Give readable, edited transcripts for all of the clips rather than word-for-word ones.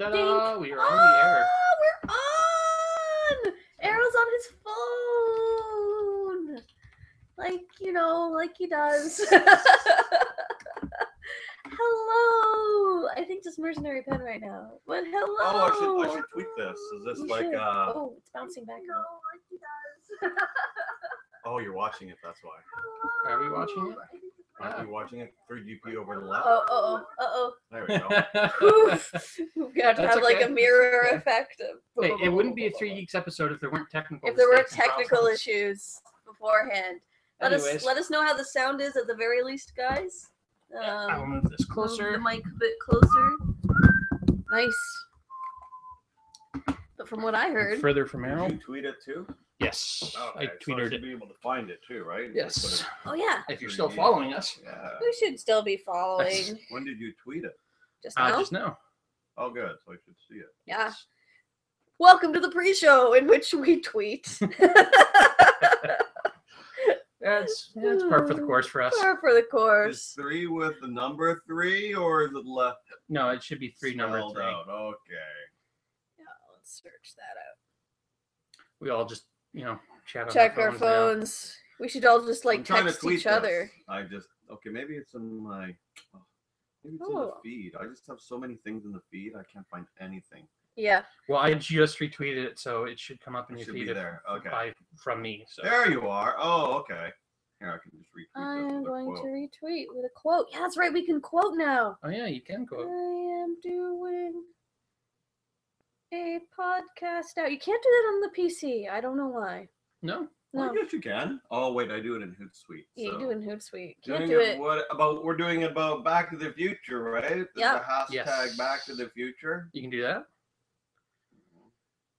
Ta-da! We are on the air. We're on! Arrow's on his phone! Like he does. Hello! I think just mercenary pen right now. But hello! Oh, I should tweet this. Is this Oh, it's bouncing back. No, like he does. Oh, you're watching it, that's why. Are we watching it? Aren't we watching it? 3GP over the left? Uh-oh. There we go. We got to That's have like okay. a mirror effect. Hey, it wouldn't be a 3 Geeks episode if there weren't technical If there were mistakes and technical problems. issues beforehand. Let us know how the sound is at the very least, guys. I'll move this closer. Move the mic a bit closer. Nice. But from what I heard, Further from Arrow. Did you tweet it too? Yes, Okay, I so I tweeted should it. be able to find it too, right? Yes. oh yeah, If you're still following us. Yeah. we should still be following. When did you tweet it? Just now. Just now. Oh, good. So I should see it. Yeah. Welcome to the pre-show in which we tweet. That's par for the course for us. Par for the Is course. 3 with the number 3 or is it left? No, it should be 3 number spelled 3. out? Okay. Yeah, let's search that out. We all just, chat on Check our our phones. phones. We should all just I'm trying to text tweet each other. this. Maybe it's in my. Maybe it's in the Oh. feed. I just have so many things in the feed. I can't find anything. Yeah. Well, I just retweeted it, so it should come up in It your should feed be there. Okay. from me. So There you are. Oh, okay. Here, I can just retweet I this am with a going quote. to retweet with a quote. Yeah, that's right. We can quote now. Oh yeah, you can I quote. am doing a podcast now. You can't do that on the PC. I don't know why. No. No. Oh, yes, you can. Oh, wait, I do it in Hootsuite. Yeah, so. you do in Hootsuite. Can't Doing do it. We're doing it about Back to the Future, right? Yeah. The hashtag Yes. Back to the Future. You can do that.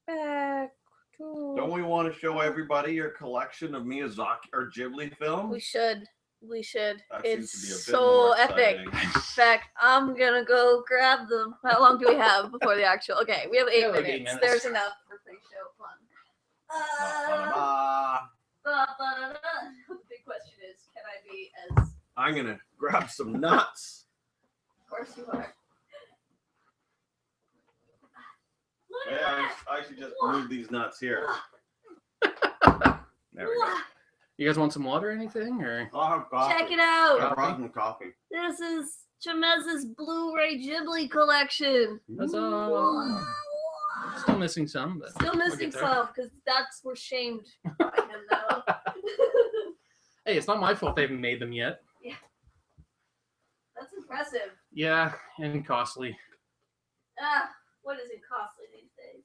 Back to. Don't we want to show everybody your collection of Miyazaki or Ghibli films? We should. We should. That It's seems to be a bit so more epic. exciting. In fact, I'm gonna go grab them. How long do we have before the actual? Okay, we have 8 Yeah, like 8 minutes. minutes. There's enough for pre-show fun. The big question is, can I be as? I'm gonna grab some nuts. Of course you are. Look at Yeah, that. I should just move these nuts here. There we go. You guys want some water or anything? Or I'll have coffee. Check it out. I brought some coffee. This is Ja-Mez's Blu-ray Ghibli collection. Huzzah. Still missing some, but Still we'll missing get there. some because we're shamed by him now. Hey, it's not my fault they haven't made them yet. That's impressive. Yeah, and costly. What is it costly these days?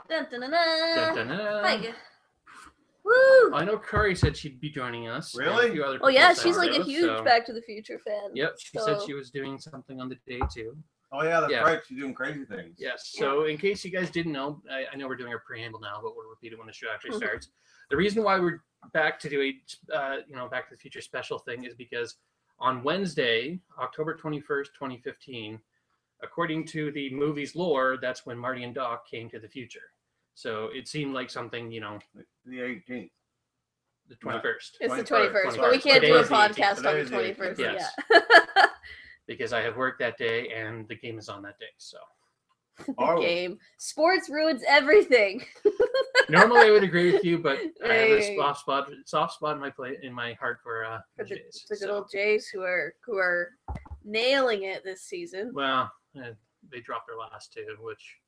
There we go. Dun, dun, dun, dun. Da-da-da. Thank you. Woo! I know Kari said she'd be joining us. and Really? a few other Oh yeah, people she's said like a so, huge so- Back to the Future fan. Yep, she said So- she was doing something on the day too. Oh yeah, that's Yeah. right. She's doing crazy things. Yes. So in case you guys didn't know, I know we're doing our preamble now, but we'll repeat it when the show actually Mhm. starts. The reason why we're back to do a Back to the Future special thing is because on Wednesday, October 21st, 2015, according to the movie's lore, that's when Marty and Doc came to the future. So it seemed like something, The 18th. the 21st. It's the 21st, 21st, but we 21st. can't do Today a is the 18th. podcast on Today the is the 18th. 21st. Yes. Yeah. Because I have work that day and the game is on that day. So Oh. Game. Sports ruins everything. normally I would agree with you, but I have a Hey. soft spot in my heart for For the the, Jays. the good So, old Jays who are nailing it this season. well, they dropped their last two, which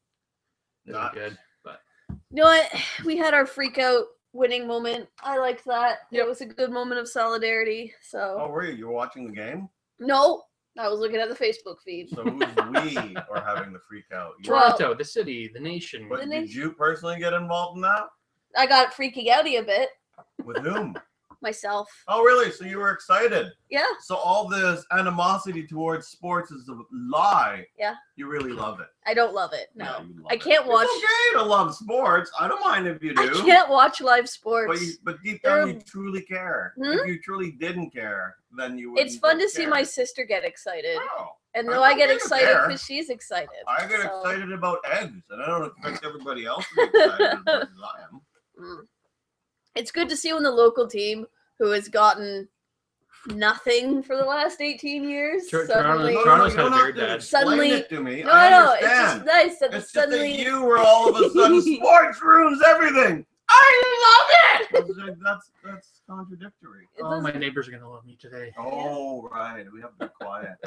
isn't Not- good. But You know what? We had our freak out winning moment. I liked that. Yep. It was a good moment of solidarity. So Oh, were you? You were watching the game? no, I was looking at the Facebook feed. So who's we are having the freak out? You- Well- Toronto, the city, the nation. But The did nation- you personally get involved in that? I got freaking outy a bit With whom? myself. Oh, really? So you were excited? Yeah. So all this animosity towards sports is a lie. Yeah. You really love it. I don't love it. No. Yeah, you love I it. can't watch. It's okay to love sports. I don't mind if you do. I can't watch live sports. But deep down, They're- you truly care. Hmm? If you truly didn't care, then you would. It's fun to see my sister get excited. Oh, And I though I get don't excited care. because she's excited. I get so- excited about eggs, and I don't expect everybody else to be excited as much as I am. It's good to see when the local team who has gotten nothing for the last 18 years. Toronto's you had don't very have to bad. explain Suddenly- it to me. No, I no, it's just understand. nice that It's suddenly. just that you were all of a sudden sports ruins everything. I love it. That's contradictory. It Oh, my doesn't- neighbors are gonna love me today. Oh right, we have to be quiet.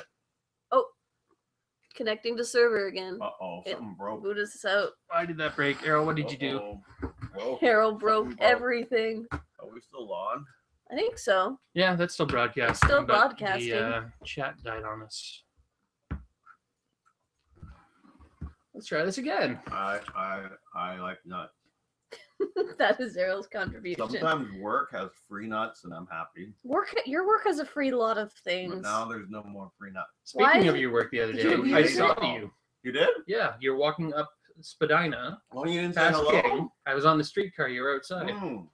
Connecting to server again. Uh-oh, something broke. Boot us out. Why did that break? Errol, what did you do? Whoa. Harold broke Something broke. everything. Are we still on? I think so. Yeah, that's still broadcasting. Still but broadcasting. The chat died on us. Let's try this again. I like nuts. That is Errol's contribution. Sometimes work has free nuts and I'm happy. Your work has a free lot of But things. now there's no more free nuts. Speaking Why- of your work the other Did day, you I use saw it? you. You did? Yeah, you're walking up Spadina Well, you didn't say past hello? King. I was on the streetcar. You were outside. Mm.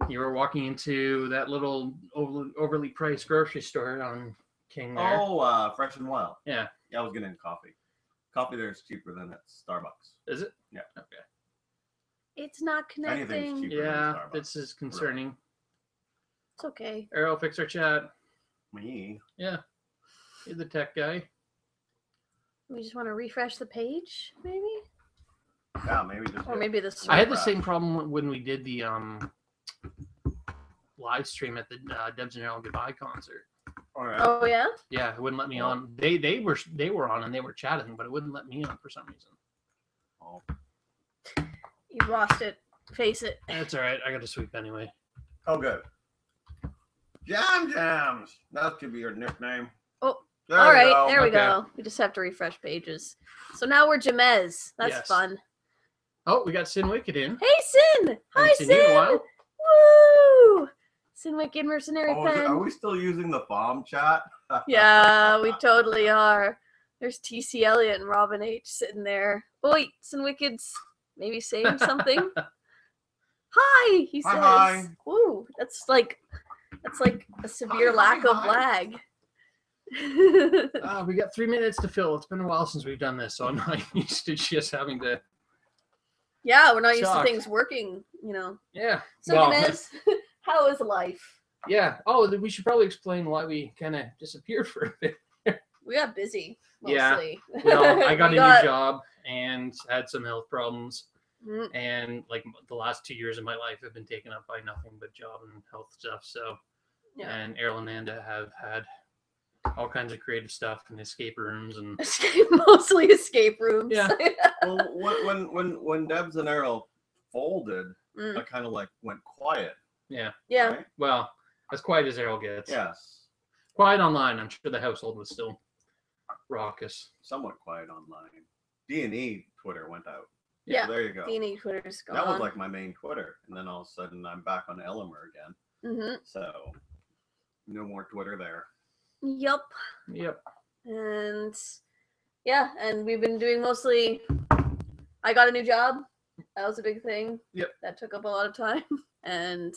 You were walking into that little overly priced grocery store on King there. Oh, Fresh and Wild. Yeah. Yeah, I was getting coffee. Coffee there is cheaper than at Starbucks. Is it? Yeah. Okay. It's not Anything's connecting. cheaper. Yeah, Starbucks. this is concerning. It's okay. Errol, fix our chat. Me? Yeah. You're the tech guy. We just want to refresh the page, maybe? Yeah, maybe just. Or maybe the I had the Right. same problem when we did the live stream at the Debs and Errol Goodbye concert. All right. Oh, yeah? Yeah, it wouldn't let me Oh. on. They were on and they were chatting, but it wouldn't let me on for some reason. Oh. You lost it. Face it. That's all right. I got to sweep anyway. Oh, good. Jams. That could be your nickname. Oh, there All you right, go. there we Okay. go. We just have to refresh pages. So now we're Ja-Mez. That's Yes. fun. Oh, we got Sin Wicked in. Hey, Sin! Hi, Haven't seen you in a Sin! while. Woo! Sin Wicked Mercenary Oh, Pen. are we still using the bomb chat? Yeah, we totally are. There's TC Elliott and Robin H sitting there. Oh, wait, Sin Wicked's maybe saying something. Hi, he says. Hi. Woo, that's like a severe Hi, lack of hi. lag. We got 3 minutes to fill. It's been a while since we've done this, so I'm not used to just having to. Yeah, we're not used to Shocked. things working, you know. Yeah. So, Well, Ja-Mez, how is life? yeah. Oh, we should probably explain why we kind of disappeared for a bit. We got busy, Yeah. mostly. Well, I got We a new job and had some health problems. Mm, And like the last 2 years of my life have been taken up by nothing but job and health stuff. So, Yeah. and Errol and Nanda have had all kinds of creative stuff and escape rooms and Mostly escape rooms. Yeah. Well, when Debs and Errol folded, Mm, I kind of like went quiet. yeah. yeah. Right? Well, as quiet as Errol gets. Yes. Quiet online. I'm sure the household was still raucous. Somewhat quiet online. D&E Twitter went out. Yeah. So there you go. D&E Twitter's gone. That was like my main Twitter, and then all of a sudden I'm back on Elmer again. Mm-hmm. So no more Twitter there. Yup. Yep. And yeah, and we've been doing mostly. I got a new job. That was a big thing. Yep. That took up a lot of time, and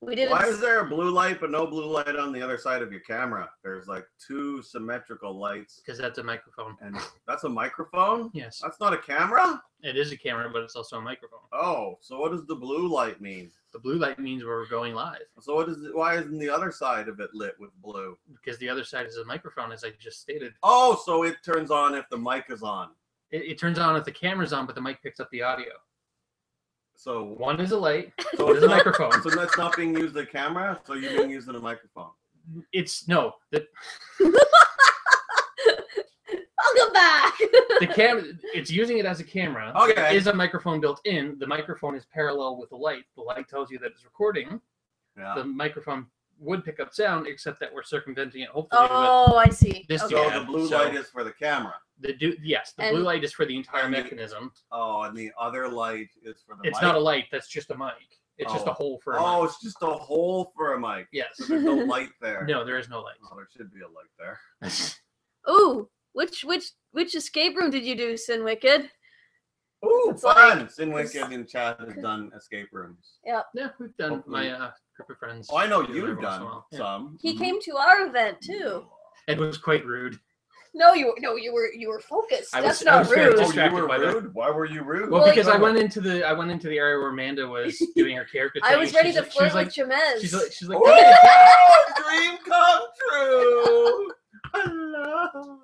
we did. Why is there a blue light but no blue light on the other side of your camera? There's like two symmetrical lights, Because that's a microphone. and that's a microphone? Yes. That's not a camera? It is a camera, but it's also a microphone. Oh, so what does the blue light mean? The blue light means we're going live So why isn't the other side of it lit with blue? because the other side is a microphone, as I just stated. Oh, so it turns on if the mic is on. It turns on if the camera's on, but the mic picks up the audio. So One is a light, so one is it's a not, microphone. so that's not being used as a camera, so you're being used as a microphone. It's no, Welcome back. the camera. It's using it as a camera. Okay. There is a microphone built in. The microphone is parallel with the light. The light tells you that it's recording. Yeah. The microphone would pick up sound, except that we're circumventing it. Hopefully, Oh, I see. This Okay. So Yeah, the blue so- light is for the camera. with the blue And- light is for the entire and the- mechanism. Oh, and the other light is for the It's mic. not a light. That's just a mic. It's just a Oh. hole for a Oh, mic. it's just a hole for a mic. Yes. So there's no light there. No, there is no light. Oh, there should be a light there. Ooh, which escape room did you do, Sin Wicked? Ooh, It's fun! like- Sin Wicked in chat has done escape rooms. Yeah, we've done Hopefully. my group of friends. Oh, I know do it every you've once in a done while. Yeah. some. He Mhm. came to our event too. It was quite rude. No, you were focused. I That's was not very rude. Oh, you distracted were by that. rude? Why were you rude? Well, Well, because I went into the area where Amanda was doing her character. I thing, was and ready she's to like- flirt with Ja-Mez. She's like, Oh, dream come true. Hello.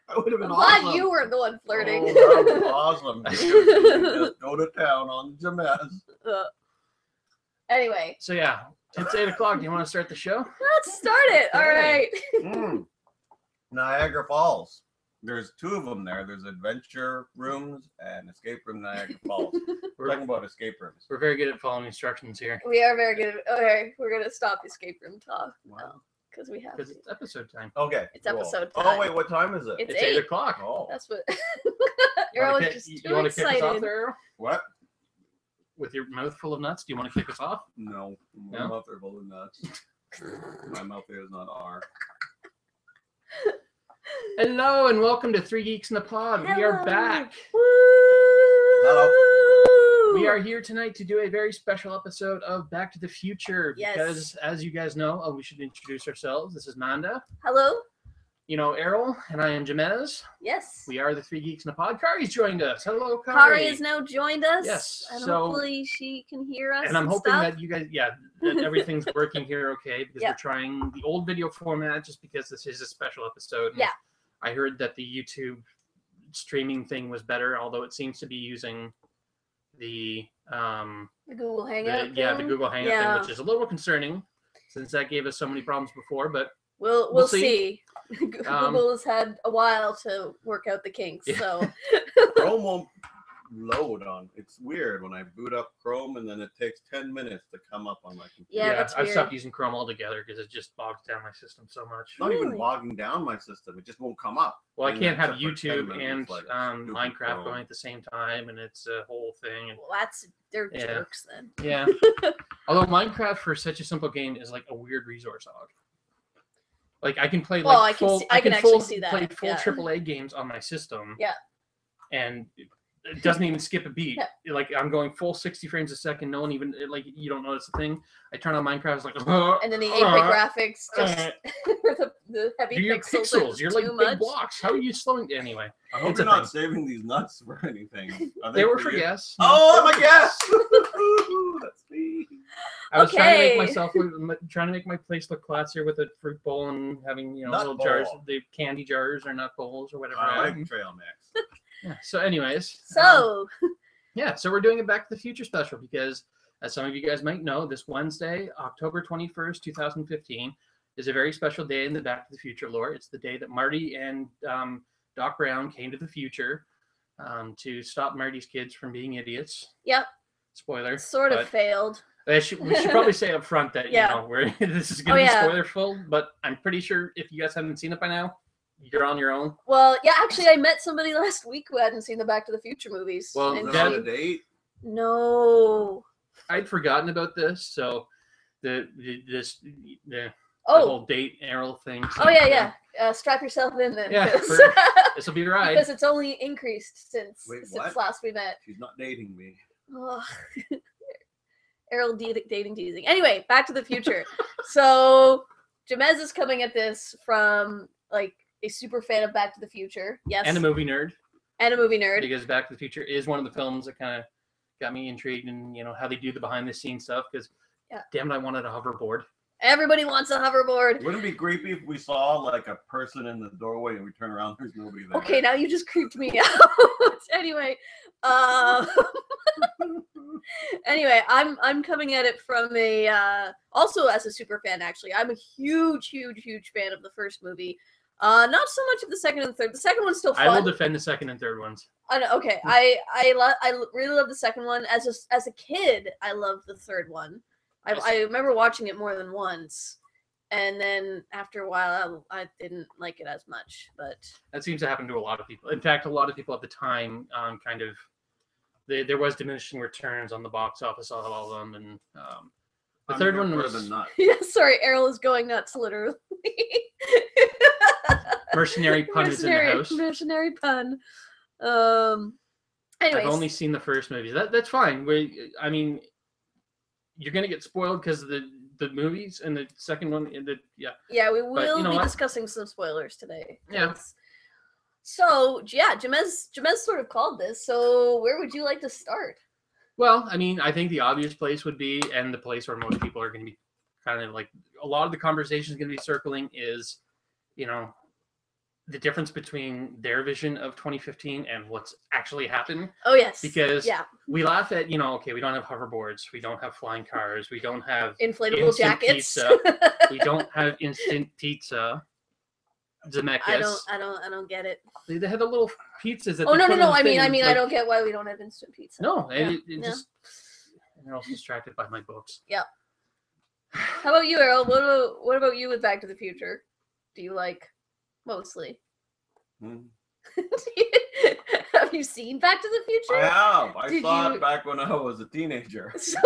That would have been I'm glad awesome. you were the one flirting. Oh, that would be awesome. Because you could just go to town on Ja-Mez. Anyway, So yeah, it's 8 o'clock. Do you want to start the show? let's start it. All right. Niagara Falls. There's two of them there. There's adventure rooms and escape room Niagara Falls. We're talking about escape rooms. We're very good at following instructions here We are very good. Okay, we're gonna stop escape room talk Wow. because we have because to. it's episode time. Okay. It's episode Oh, time. wait, what time is it? It's It's 8 8. o'clock. Oh. That's what. You You're wanna always kick- just you too want to kick us off excited. there, Errol? What? With your mouth full of nuts? Do you want to kick us off? No. My No? mouth are full of nuts. My mouth is not R. Hello and welcome to Three Geeks in a Pod. We are Hello. back. Woo! We are here tonight to do a very special episode of Back to the Future Yes. because, as you guys know, we should introduce ourselves. This is Manda. Hello. You know Errol, and I am Ja-Mez. Yes. We are the Three Geeks in a Pod. Kari's joined us. Hello, Kari. Kari has now joined us. Yes, And so- hopefully she can hear us. And I'm hoping stuff. that you guys, that everything's working here okay because Yeah. we're trying the old video format just because this is a special episode. And Yeah. I heard that the YouTube streaming thing was better, although it seems to be using the the Google Hangout. the thing. Google Hangout Yeah. thing, which is a little concerning since that gave us so many problems before. But We'll see. see. Google has had a while to work out the kinks, Yeah. so Chrome won't load on. It's weird when I boot up Chrome and then it takes 10 minutes to come up on my computer. Yeah, that's I've weird. stopped using Chrome altogether because it just bogs down my system so much. It's not even Really? bogging down my system. It just won't come up. Well, I in can't that have separate 10 YouTube minutes, and like stupid Minecraft Chrome. going at the same time, and it's a whole thing. And well, they're Yeah. jerks then. yeah, although Minecraft for such a simple game is like a weird resource hog. Like I can play like Well, I can full, see- I can actually full, see that, play full yeah. AAA games on my system. Yeah. And it doesn't even skip a beat. Yeah. Like I'm going full 60 frames a second. No one even like you don't notice a thing. I turn on Minecraft. It's like And then the 8-bit graphics just or the heavy your pixels, are pixels. You're like too big much. blocks. How are you slowing anyway? I hope It's you're a not thing. saving these nuts for anything. Are They were for for you? guests. Oh, I'm a guest! That's me. I was trying to make Okay. myself trying to make my place look classier with a fruit bowl and having Nut little jars, bowl. the candy jars or nut bowls or whatever. I like trail mix. Yeah. So, anyways, So yeah, so we're doing a Back to the Future special because, as some of you guys might know, this Wednesday, October 21st, 2015, is a very special day in the Back to the Future lore. It's the day that Marty and Doc Brown came to the future to stop Marty's kids from being idiots. Yep. Spoiler. sort of but failed. we should probably say up front that Yeah. this is going to Oh, be yeah. spoiler full, but I'm pretty sure if you guys haven't seen it by now, you're on your own. Well, yeah, actually, I met somebody last week who hadn't seen the Back to the Future movies. Well, and Is that- that she- on a date? no. I'd forgotten about this, so the Oh, whole date Errol thing. oh yeah. Strap yourself in then. Yeah, 'cause- This will be a ride. because it's only increased since Wait, what? last we met. She's not dating me. Ugh. Errol dating teasing. Anyway, Back to the Future. So Ja-Mez is coming at this from like a super fan of Back to the Future. Yes. And a movie nerd, And a movie nerd. because Back to the Future is one of the films that kind of got me intrigued in how they do the behind the scenes stuff. Because Yeah. damn it, I wanted a hoverboard. Everybody wants a hoverboard. Wouldn't it be creepy if we saw like a person in the doorway and we turn around, there's nobody there? Okay, now you just creeped me out. Anyway, anyway, I'm coming at it from a also as a super fan. Actually, I'm a huge fan of the first movie. Not so much of the second and third. The second one's still I will fun. defend the second and third ones. I know, okay, I really love the second one. As a kid, I loved the third one. I remember watching it more than once, and then after a while, I didn't like it as much. But That seems to happen to a lot of people. In fact, a lot of people at the time kind of there was diminishing returns on the box office on all of them, and the I'm third here one for was the nut. yeah, sorry, Errol is going nuts, literally. mercenary pun is in the house. Mercenary pun. Anyways, I've only seen the first movie. That's fine. I mean, you're gonna get spoiled because the the movies and the second one in the Yeah, we will you know be what? discussing some spoilers today. Yeah. 'cause- So yeah, Ja-Mez sort of called this. So where would you like to start? Well, I mean, I think the obvious place would be, and the place where most people are going to be kind of like, a lot of the conversation is going to be circling is, you know, the difference between their vision of 2015 and what's actually happened. Oh yes, Because yeah, we laugh at, you know, okay, we don't have hoverboards, we don't have flying cars, we don't have inflatable instant jackets. pizza, we don't have instant pizza. Zemeckis. I don't get it. They had the little pizzas that. Oh they no, put no, on no. the thing, I mean, it's I like- don't get why we don't have instant pizza. No, and Yeah, it yeah. just. And they're also distracted by my books. How about you, Errol? What about you with Back to the Future? Do you like mostly? Hmm. Have you seen Back to the I Future? have. I Did saw you- it back when I was a teenager. So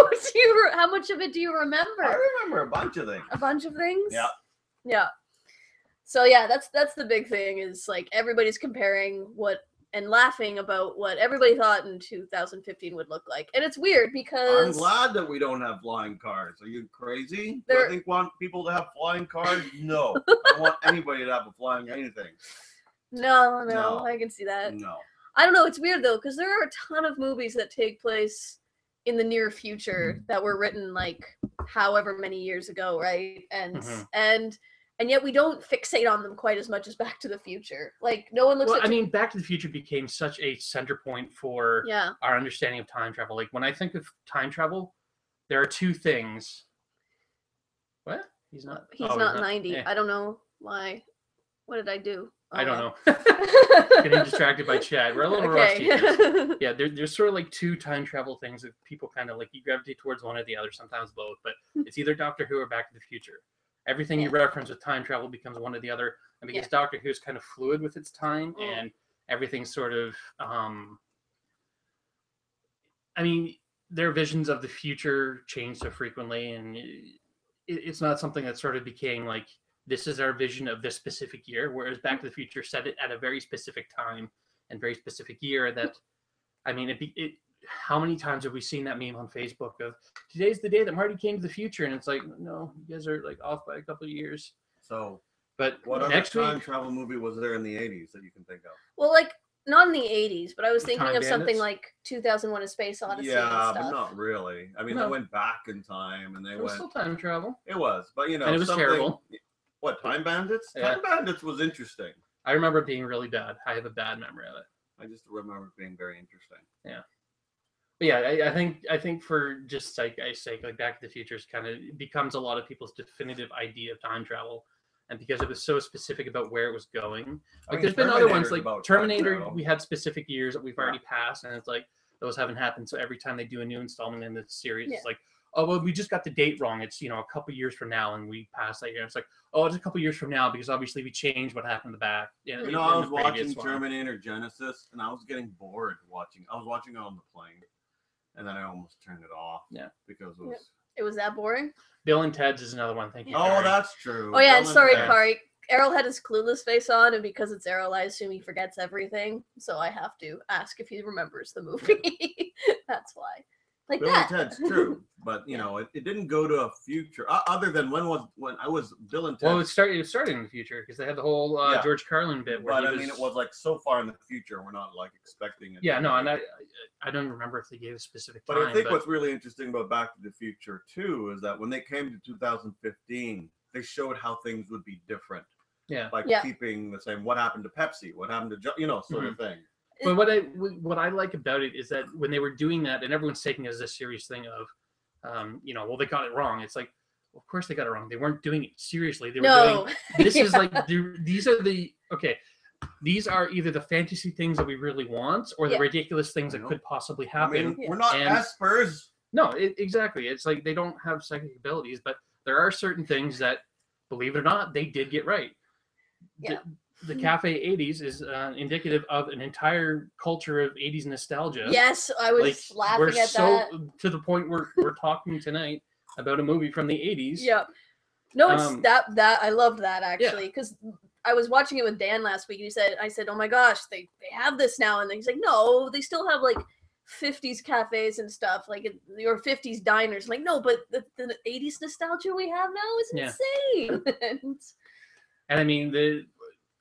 how much of it do you remember? I remember a bunch of things. A bunch of things. Yeah. Yeah. So yeah, that's the big thing is like everybody's comparing what and laughing about what everybody thought in 2015 would look like, and it's weird because I'm glad that we don't have flying cars. Are you crazy? Do There- I think want people to have flying cars? No. I don't want anybody to have a flying anything. No, No. I can see that. No. I don't know. It's weird though because there are a ton of movies that take place in the near future that were written like however many years ago, right? And Mhm. and yet we don't fixate on them quite as much as Back to the Future. Like no one looks Well, at. I mean, Back to the Future became such a center point for Yeah. our understanding of time travel. Like when I think of time travel, there are two things. What? He's not. He's oh, not 90. eh, I don't know why. What did I do? I don't know. know. Getting distracted by Chad. We're a little rusty. Guys. Okay. Yeah, there's sort of like two time travel things that people kind of like you gravitate towards one or the other, sometimes both, but it's either Doctor Who or Back to the Future. Everything you reference with time travel becomes one or the other, and because Doctor Who is kind of fluid with its time, and everything's sort of, I mean, their visions of the future change so frequently, and it's not something that sort of became like, this is our vision of this specific year, whereas Back to the Future set it at a very specific time and very specific year that, I mean, how many times have we seen that meme on Facebook of today's the day that Marty came to the future, and it's like, no, you guys are like off by a couple of years. So, but what other next time week, travel movie was there in the 80s that you can think of? Well, like not in the 80s, but I was thinking Time of something Bandits? like 2001: A Space Odyssey and Yeah, stuff. but not really. I mean, No. they went back in time, and they it was went. still time travel. It was, but you know, And it was something. terrible. What, Time Bandits? Yeah. Time Bandits was interesting. I remember it being really bad. I have a bad memory of it. I just remember it being very interesting. But yeah, I think for just sake, like Back to the Future is kind of becomes a lot of people's definitive idea of time travel, and because it was so specific about where it was going. I Like mean, there's been other ones Terminator's like about time Terminator. travel. We had specific years that we've Yeah. already passed, and it's like those haven't happened. So every time they do a new installment in the series, Yeah. it's like, oh well, we just got the date wrong. It's a couple years from now, and we passed that year. It's like, oh, it's a couple years from now because obviously we changed what happened in the back. Yeah, You know, I was watching Terminator Genesis, and I was getting bored watching. I was watching it on the plane, and then I almost turned it off. Yeah. Because it was. It was that boring. Bill and Ted's is another one. Thank you. Oh, Kari. that's true. Oh yeah, and Bill sorry, Ted. Kari. Errol had his clueless face on, and because it's Errol, I assume he forgets everything. So I have to ask if he remembers the movie. That's why. Like Bill that. and Ted's true, but you know, it didn't go to a future. Other than when I was Bill and Ted. Well, it started in the future because they had the whole Yeah. George Carlin bit where But he I was. mean, it was like so far in the future, we're not like expecting it. Yeah, to no, be. and I don't remember if they gave a specific But time. I think what's really interesting about Back to the Future too is that when they came to 2015, they showed how things would be different. Yeah. Like Yeah. keeping the same. What happened to Pepsi? What happened to sort of thing. But what I like about it is that when they were doing that, and everyone's taking it as a serious thing of, well, they got it wrong. It's like, of course they got it wrong. They weren't doing it seriously. They were No. doing this is Yeah. like these are either the fantasy things that we really want or the Yeah. ridiculous things that Nope. could possibly I happen. mean, we're not And- Espers. No, exactly. It's like they don't have psychic abilities, but there are certain things that, believe it or not, they did get right. Yeah. The Cafe 80s is indicative of an entire culture of 80s nostalgia. Yes, I was we're laughing at so that. to the point where we're talking tonight about a movie from the 80s. Yeah. No, it's Um, that I loved that actually because I was watching it with Dan last week and I said, oh my gosh, they have this now, and he's like, no, they still have like 50s cafes and stuff, like your 50s diners. I'm like, no, but the 80s nostalgia we have now is insane. And I mean,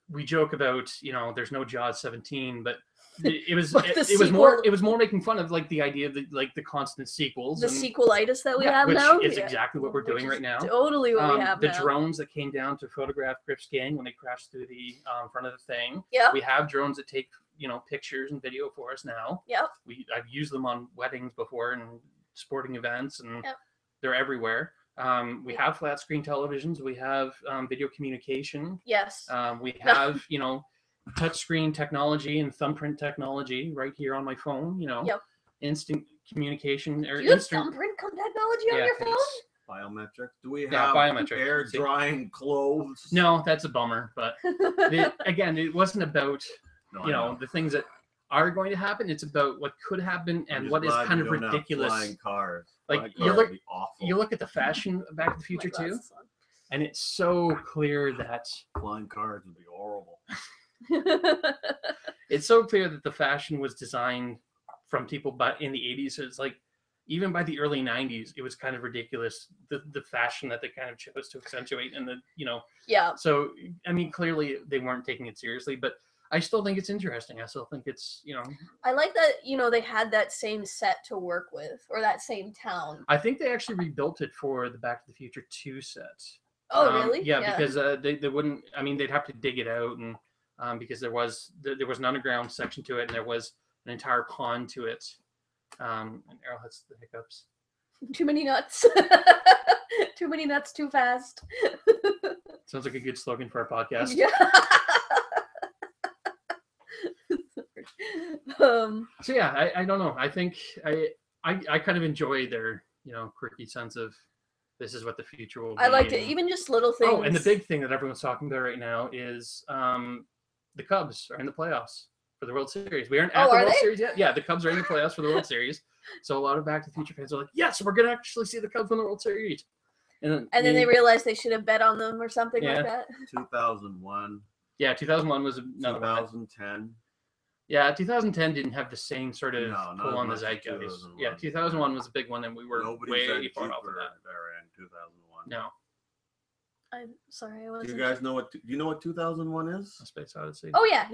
we joke about, there's no Jaws 17, but it was it was more making fun of like the idea of the constant sequels, the sequelitis that we have which now is exactly what we're doing right now. Totally what we have the now. drones that came down to photograph Griff's gang when they crashed through the front of the thing. Yeah, we have drones that take pictures and video for us now. Yep. I've used them on weddings before and sporting events, and yep. they're everywhere. We have flat screen televisions. We have video communication. Yes. We have touchscreen technology and thumbprint technology right here on my phone. Yep. Instant communication or you have instant thumbprint technology on your phone. Biometric. Do we have biometric air drying clothes? No, that's a bummer. But again, it wasn't about the things that are going to happen. It's about what could happen and what is kind of ridiculous. Flying cars. Like you look at the fashion of Back to the Future too, and it's so clear that flying cars would be horrible. It's so clear that the fashion was designed from people in the 80s. So it's like even by the early 90s, it was kind of ridiculous the fashion that they kind of chose to accentuate, and yeah. So I mean, clearly they weren't taking it seriously, but I still think it's interesting. I still think it's, I like that, they had that same set to work with, or that same town. I think they actually rebuilt it for the Back to the Future 2 set. Oh, really? Yeah, because they wouldn't, I mean, they'd have to dig it out, and because there was an underground section to it, and there was an entire pond to it. And Errol has the hiccups. Too many nuts. Too many nuts too fast. Sounds like a good slogan for our podcast. Yeah. So yeah, I don't know. I think I kind of enjoy their quirky sense of this is what the future will be. I liked it, even just little things. Oh, and the big thing that everyone's talking about right now is the Cubs are in the playoffs for the World Series. We aren't at the World Series yet. Yeah, the Cubs are in the playoffs for the World Series. So a lot of Back to the Future fans are like, yes, we're gonna actually see the Cubs win the World Series. And then they realized they should have bet on them or something like that. 2001. Yeah, 2001 was another 2010. Yeah, 2010 didn't have the same sort of pull on the zeitgeist. Yeah, 2001 was a big one, and we were way far off of that. There in 2001. No. I'm sorry, I wasn't. Do you guys know what? Do you know what 2001 is? A Space Odyssey. Oh yeah.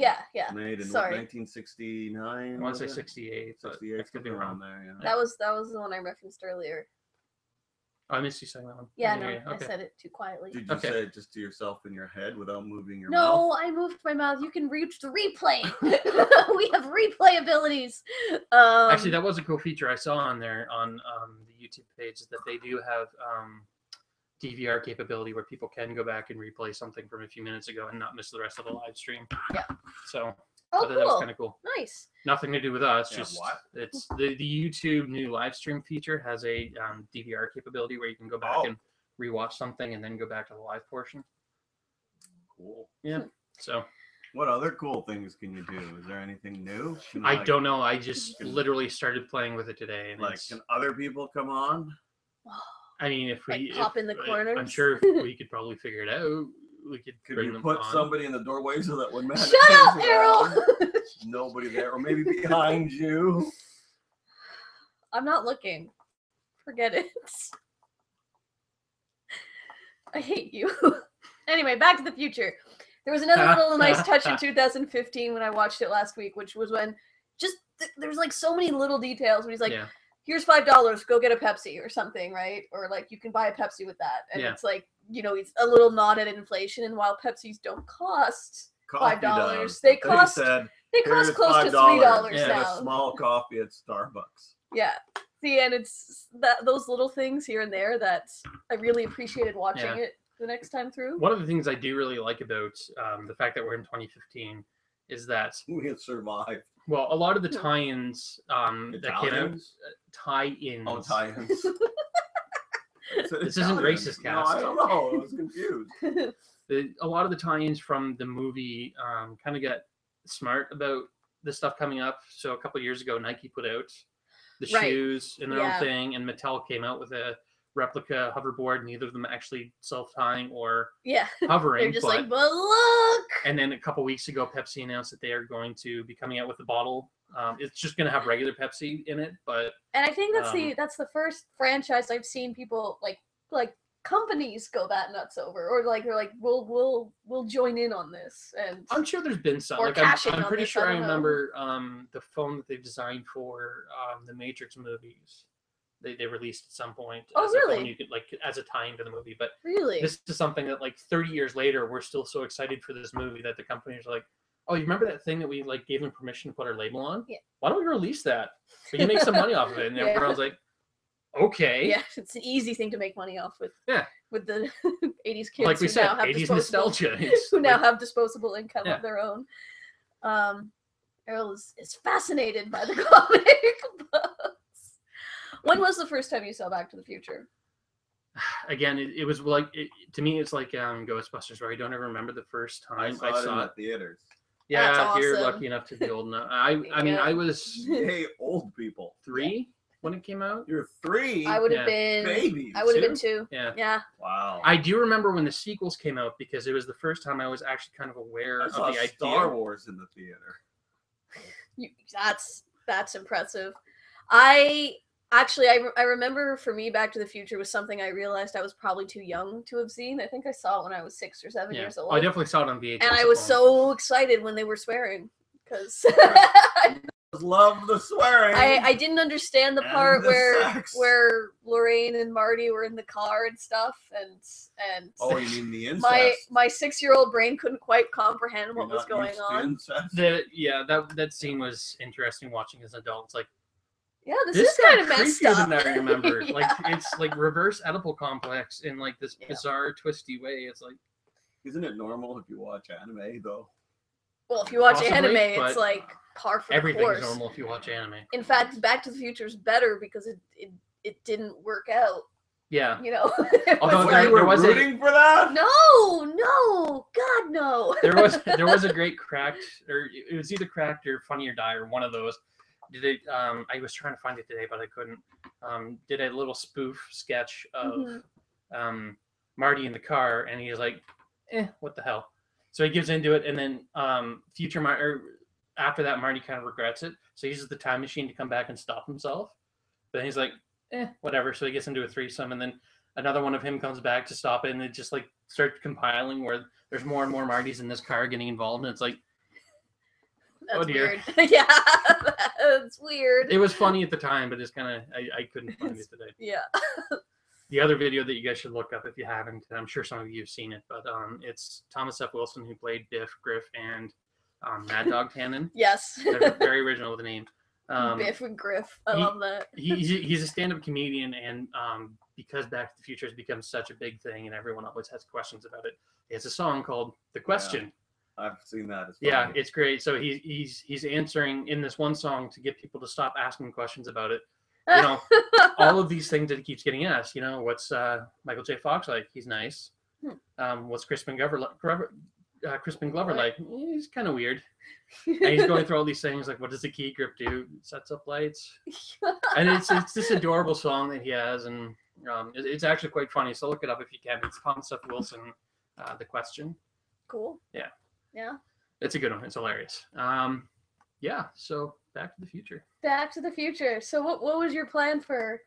Made in 1969. I want to say 68. 68 could be around there. Yeah. That was the one I referenced earlier. Oh, I missed you saying that one. Yeah, no, okay. I said it too quietly. Did you say it just to yourself in your head without moving your mouth? No, I moved my mouth. You can reach the replay. We have replay abilities. Actually, that was a cool feature I saw on there on the YouTube page, is that they do have DVR capability where people can go back and replay something from a few minutes ago and not miss the rest of the live stream. Yeah. So cool. That was kind of cool. Nice. Nothing to do with us. Just it's the YouTube new live stream feature has a DVR capability where you can go back and rewatch something and then go back to the live portion. Cool. Yeah. So. What other cool things can you do? Is there anything new? I don't know. I just literally started playing with it today. And can other people come on? I mean, if we pop in the corners, I'm sure we could probably figure it out. We could you put somebody in the doorway so that when Matt shut up, Errol, nobody there, or maybe behind you. I'm not looking. Forget it. I hate you. Anyway, Back to the Future. There was another little nice touch in 2015 when I watched it last week, which was when there's like so many little details when he's like, here's $5, go get a Pepsi or something, right? Or like you can buy a Pepsi with that. And it's like, it's a little nod at inflation. And while Pepsis don't cost $5, they cost close to $3 now. A small coffee at Starbucks. Yeah. See, and it's those little things here and there that I really appreciated watching it the next time through. One of the things I do really like about the fact that we're in 2015 is that we have survived. Well, a lot of the tie-ins that came out, tie-ins. Oh, tie-ins. This isn't racist, cast. No, I don't know. I was confused. A lot of the tie-ins from the movie kind of got smart about the stuff coming up. So a couple of years ago, Nike put out the shoes and their own thing, and Mattel came out with a replica hoverboard. Neither of them actually self-tying or hovering. They're just like, but look! And then a couple weeks ago, Pepsi announced that they are going to be coming out with a bottle It's just gonna have regular Pepsi in it, but And I think that's the first franchise I've seen people like companies go that nuts over, or like they're like we'll join in on this, and I'm sure there's been some. Or Like cashing I'm on pretty this, sure I I don't know. remember the phone that they designed for the Matrix movies. They released at some point. Oh, as a phone really? you could like as a tie into the movie, but really this is something that like 30 years later we're still so excited for this movie that the companies are like, oh, you remember that thing that we like gave them permission to put our label on? Yeah. Why don't we release that? We can make some money off of it. And Yeah. everyone's like, okay. yeah, it's an easy thing to make money off with. Yeah. With the 80s kids Like we who said, now have 80s disposable, nostalgia. It's who now like- have disposable income Yeah. of their own. Errol is fascinated by the comic books. When was the first time you saw Back to the Future? Again, it was like to me it's like Ghostbusters, where I don't ever remember the first time I saw it in the theaters. Yeah, That's you're awesome. lucky enough to be old enough. I mean, Yeah. I was Hey, old people. 3 when it came out. You're 3. I would have Yeah. been. Babies. I would have been 2. Yeah. Yeah. Wow. I do remember when the sequels came out because it was the first time I was actually kind of aware I of saw the idea. Star Wars in the theater. That's impressive. I remember for me Back to the Future was something I realized I was probably too young to have seen. I think I saw it when I was 6 or 7 Yeah. years Oh, old. I definitely saw it on VHS. And I at was home. so excited when they were swearing because Love the swearing. I didn't understand the And part the sex. where Lorraine and Marty were in the car and stuff, and Oh, you mean the incest? my 6-year-old brain couldn't quite comprehend what You're was not going used to on. incest? That scene was interesting watching as an adult. It's like Yeah, this this is kind of got messed creepier up. than I remember. Yeah. Like it's like reverse Oedipal complex in like this Yeah. bizarre, twisty way. It's like Isn't it normal if you watch anime, though? Well, if you watch Possibly, anime, it's but like par for the everything's course. normal if you watch anime. In fact, Back to the Future is better because it didn't work out. Yeah. You know. It Although was What, there- you were there was a- rooting for that? no, God no. there was a great cracked, or it was either cracked or Funny or Die or one of those. Did it? I was trying to find it today, but I couldn't. Did a little spoof sketch of Marty in the car, and he's like, what the hell? So he gives into it, and then after that, Marty kind of regrets it. So he uses the time machine to come back and stop himself. But he's like, whatever. So he gets into a threesome, and then another one of him comes back to stop it, and it just like starts compiling where there's more and more Martys in this car getting involved, and it's like, That's oh dear. weird. Yeah, that's weird. it was funny at the time, but it's kind of I couldn't find it today. Yeah. The other video that you guys should look up if you haven't, and I'm sure some of you have seen it, but it's Thomas F. Wilson who played Biff, Griff, and Mad Dog Tannen. Yes. They're very original with the names. Biff and Griff. I he- love that. He's a stand-up comedian, and because Back to the Future has become such a big thing, and everyone always has questions about it, he has a song called "The Question." I've seen that as well. Yeah, it's great. So he's answering in this one song to get people to stop asking questions about it. You know, all of these things that he keeps getting asked. You know, what's Michael J. Fox like? He's nice. What's Crispin Glover like? He's kind of weird. And he's going through all these things like, what does the key grip do? It sets up lights. And it's this adorable song that he has, and it's actually quite funny. So look it up if you can. It's Thomas F. Wilson, The Question. Cool. Yeah. Yeah. It's a good one. It's hilarious. Yeah. So Back to the Future. Back to the Future. So what was your plan for?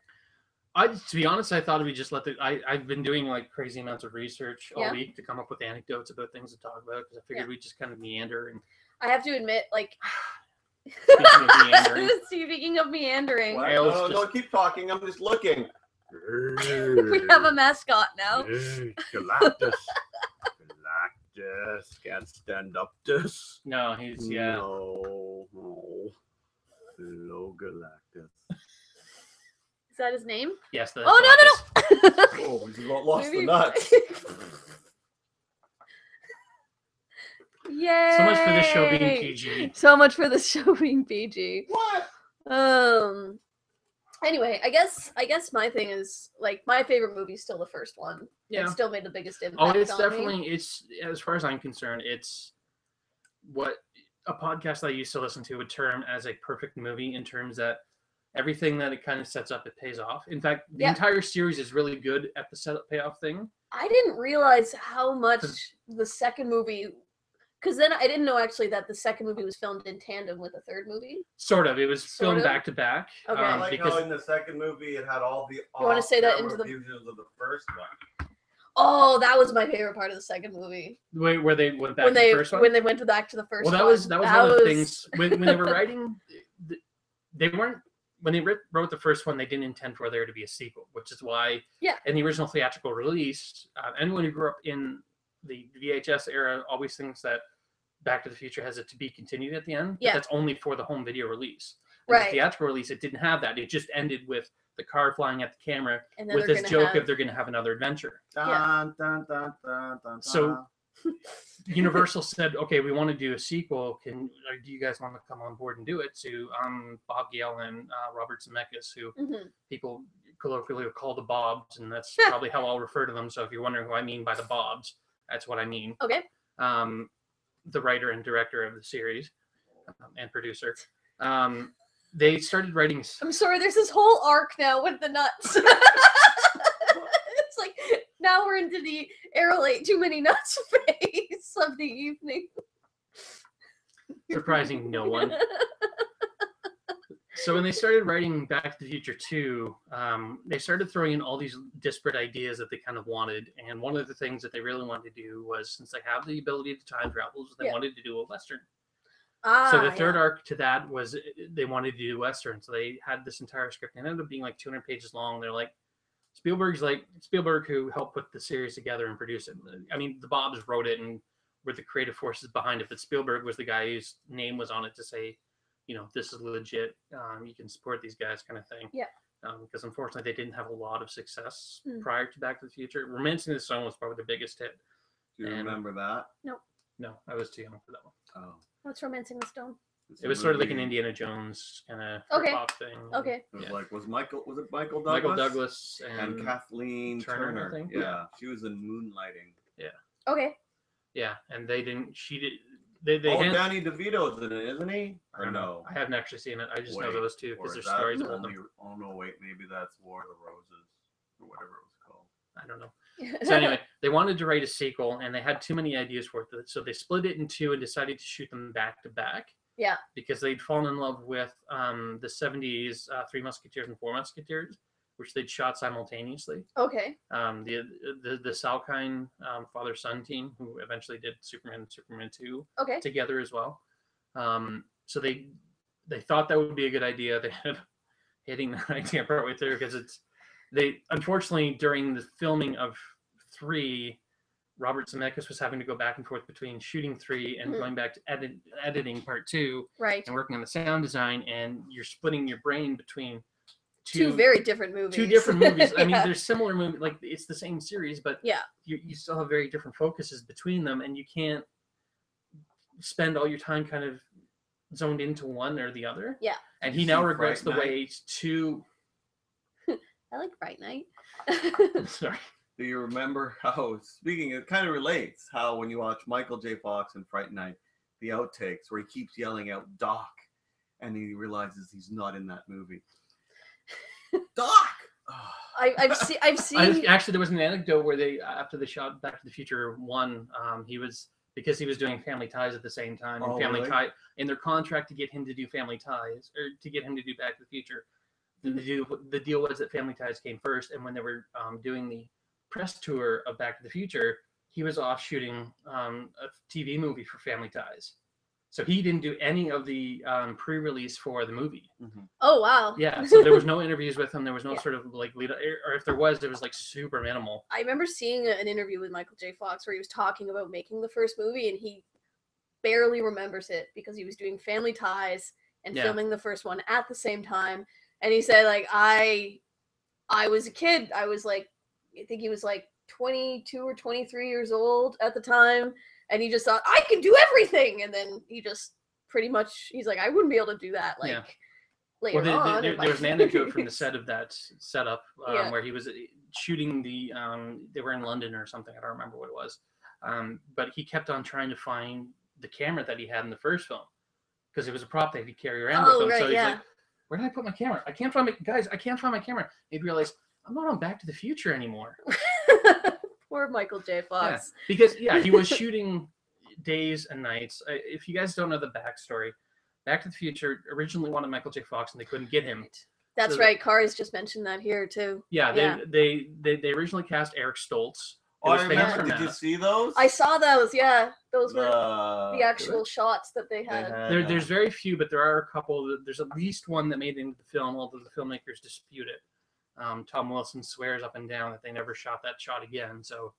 To be honest, I thought we just I've been doing like crazy amounts of research all Yeah. week to come up with anecdotes about things to talk about because I figured we'd just kind of meander. And I have to admit, like, speaking of meandering, speaking of meandering, What? Ale's No, just- don't keep talking. I'm just looking. we have a mascot now. Galactus. Galactus. Can't stand up this. no, he's yeah. No. Hello, Galactus. Is that his name? Yes. The Oh, no. Oh, you lost Maybe- the nuts. Yay! So much for this show being PG. So much for this show being PG. What? Anyway, I guess my thing is like my favorite movie is still the first one. Yeah. It still made the biggest impact. Oh, it's on definitely me. it's as far as I'm concerned, it's what a podcast I used to listen to would term as a perfect movie in terms that everything that it kind of sets up, it pays off. In fact, the Yeah. entire series is really good at the setup payoff thing. I didn't realize how much the second movie Because then I didn't know actually that the second movie was filmed in tandem with the third movie. Sort of. It was Sort filmed of? back to back. Okay. I like Because how in the second movie it had all the You wanna say that into the- views of the first one. Oh, that was my favorite part of the second movie. where they went back When to they the first one. when they went back to the first Well, one. that was one of the things when they were writing. They weren't when they wrote the first one. They didn't intend for there to be a sequel, which is why in the original theatrical release, anyone who grew up in the VHS era always thinks that Back to the Future has it to be continued at the end. Yeah. But that's only for the home video release. In Right. the theatrical release, it didn't have that. It just ended with the car flying at the camera And then with they're this gonna joke have- of they're going to have another adventure. Dun, dun, dun, dun, dun, So dun. Universal said, "Okay, we want to do a sequel. Do you guys want to come on board and do it?" To Bob Gale and Robert Zemeckis, who Mhm. people colloquially call the Bobs, and that's probably how I'll refer to them. So if you're wondering who I mean by the Bobs, that's what I mean. Okay. The writer and director of the series and producer. They started writing. I'm sorry, there's this whole arc now with the nuts. It's like now we're into the Errol ate too many nuts phase of the evening. Surprising no one. So when they started writing Back to the Future 2, they started throwing in all these disparate ideas that they kind of wanted. And one of the things that they really wanted to do was, since they have the ability to time travel, they wanted to do a Western. So the third arc to that was they wanted to do Western. So they had this entire script. It ended up being like 200 pages long. They're like, Spielberg who helped put the series together and produce it. I mean, the Bobs wrote it and were the creative forces behind it, but Spielberg was the guy whose name was on it to say, this is legit. You can support these guys, kind of thing. Yeah. Because unfortunately, they didn't have a lot of success prior to Back to the Future. Romancing the Stone was probably the biggest hit. Do you remember that? No, I was too young for that one. Oh. What's Romancing the Stone? It was sort of like an Indiana Jones kind of pop thing. Okay. It was like, was it Michael Douglas? Michael Douglas and Kathleen Turner. I think. Yeah, she was in Moonlighting. Yeah. Okay. Yeah, and they didn't. She did. Danny DeVito's in it, isn't he? I don't know. I haven't actually seen it. I just know those two because their stories about them. Oh no, wait, maybe that's War of the Roses or whatever it was called. I don't know. So anyway, they wanted to write a sequel, and they had too many ideas for it. So they split it in two and decided to shoot them back to back. Yeah. Because they'd fallen in love with the 70s Three Musketeers and Four Musketeers, which they'd shot simultaneously. Okay. The Salkind father-son team, who eventually did Superman and Superman 2 together as well. So they thought that would be a good idea. They ended up hitting that idea partway through because they unfortunately during the filming of 3, Robert Zemeckis was having to go back and forth between shooting 3 and going back to editing part 2, right, and working on the sound design, and you're splitting your brain between two very different movies. Two different movies. I mean, there's similar movies, like it's the same series, but you still have very different focuses between them, and you can't spend all your time kind of zoned into one or the other. Yeah. And he now regrets the way to. I like Fright Night. Sorry. Do you remember how, speaking, it kind of relates, how when you watch Michael J. Fox in Fright Night, the outtakes where he keeps yelling out Doc, and he realizes he's not in that movie. Doc! I've seen. Actually, there was an anecdote where they, after they shot Back to the Future 1, because he was doing Family Ties at the same time, and Tie in their contract to get him to do Family Ties, or to get him to do Back to the Future, the deal was that Family Ties came first, and when they were doing the press tour of Back to the Future, he was off shooting a TV movie for Family Ties. So he didn't do any of the pre-release for the movie. Mm-hmm. Oh, wow. Yeah, so there was no interviews with him. There was no sort of like lead, or if there was, it was like super minimal. I remember seeing an interview with Michael J. Fox where he was talking about making the first movie, and he barely remembers it because he was doing Family Ties and filming the first one at the same time. And he said, like, I was a kid. I was like, I think he was like 22 or 23 years old at the time. And he just thought, I can do everything. And then he just pretty much, he's like, I wouldn't be able to do that. Like, later on. There was an anecdote from the set of that setup where he was shooting they were in London or something. I don't remember what it was. But he kept on trying to find the camera that he had in the first film because it was a prop that he'd carry around with him. Right, so he's like, where did I put my camera? I can't find I can't find my camera. He'd realize, I'm not on Back to the Future anymore. Poor Michael J. Fox. Yeah, because he was shooting days and nights. If you guys don't know the backstory, Back to the Future originally wanted Michael J. Fox and they couldn't get him. That's So right. Kari's just mentioned that here too. Yeah, Yeah. they originally cast Eric Stoltz. Oh, who was I famous remember. for Did you Mask. see those? I saw those. Yeah, those were the actual Good. shots that they They had. had, There's very few, but there are a couple. There's at least one that made it into the film, although the filmmakers dispute it. Tom Wilson swears up and down that they never shot that shot again. So,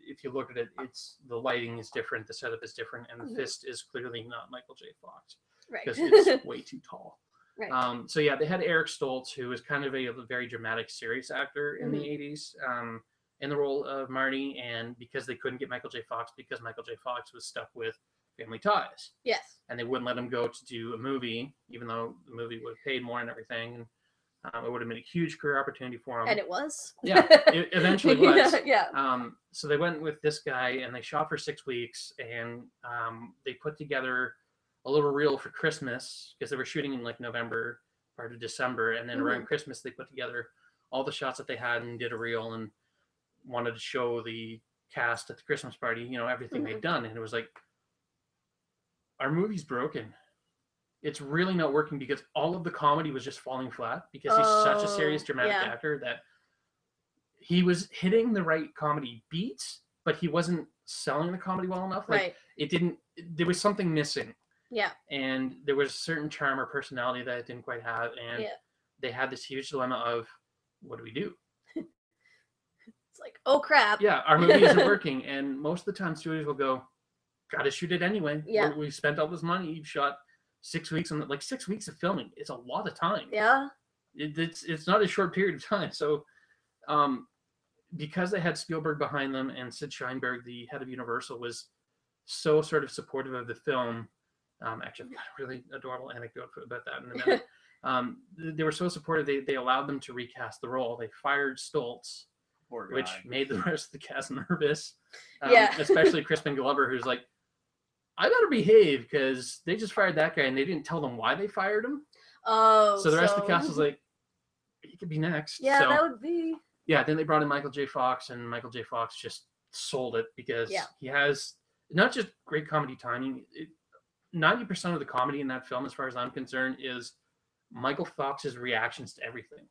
if you look at it, it's the lighting is different, the setup is different, and the fist is clearly not Michael J. Fox Right. because it's way too tall. Right. So yeah, they had Eric Stoltz, who was kind of a very dramatic, serious actor in the Mhm. 80s, in the role of Marty, and because they couldn't get Michael J. Fox because Michael J. Fox was stuck with Family Ties, Yes. and they wouldn't let him go to do a movie, even though the movie would have paid more and everything. And it would have been a huge career opportunity for him. And it was. Yeah, it eventually was. Yeah. So they went with this guy, and they shot for 6 weeks, and they put together a little reel for Christmas because they were shooting in like November, part of December, and then around Christmas they put together all the shots that they had and did a reel and wanted to show the cast at the Christmas party, everything they'd done, and it was like, our movie's broken. It's really not working because all of the comedy was just falling flat because he's such a serious, dramatic actor that he was hitting the right comedy beats, but he wasn't selling the comedy well enough. Like there was something missing. Yeah. And there was a certain charm or personality that it didn't quite have. And they had this huge dilemma of, what do we do? It's like, oh crap. Yeah, our movie isn't working. And most of the time studios will go, gotta shoot it anyway. Yeah. We spent all this money. You've shot 6 weeks on like 6 weeks of filming. It's a lot of time. Yeah. It's not a short period of time. So because they had Spielberg behind them and Sid Sheinberg, the head of Universal, was so sort of supportive of the film. Actually, I've got a really adorable anecdote about that in a minute. They were so supportive, they allowed them to recast the role. They fired Stoltz, which made the rest of the cast nervous. Especially Crispin Glover, who's like, I better behave because they just fired that guy and they didn't tell them why they fired him. Oh. So the rest of the cast was like, he could be next. Yeah, so, that would be. Yeah, then they brought in Michael J. Fox, and Michael J. Fox just sold it because he has not just great comedy timing. 90% of the comedy in that film, as far as I'm concerned, is Michael Fox's reactions to everything.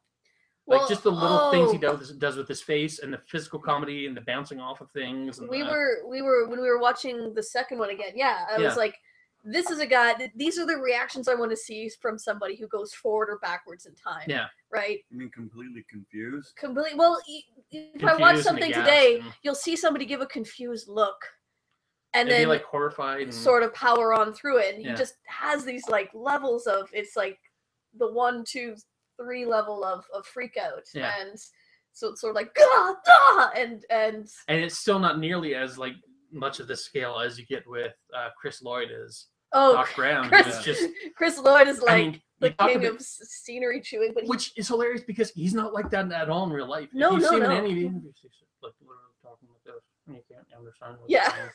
Like just the little things he does with his face, and the physical comedy and the bouncing off of things. And we were when we were watching the second one again. Yeah, I was like, this is a guy. These are the reactions I want to see from somebody who goes forward or backwards in time. Yeah. Right. You mean completely confused? Completely. Well, if I watch something today, you'll see somebody give a confused look, and then be like horrified, and sort of power on through it. And he just has these like levels of, it's like the 1, 2, 3 level of freak out. Yeah. And so it's sort of like and it's still not nearly as like much of the scale as you get with Chris Lloyd as Doc Brown. Chris Lloyd is like the king of scenery chewing, but which is hilarious because he's not like that at all in real life. No, if you see him no. in any of the interviews, he's like literally talking like this, and you can't understand what he's saying,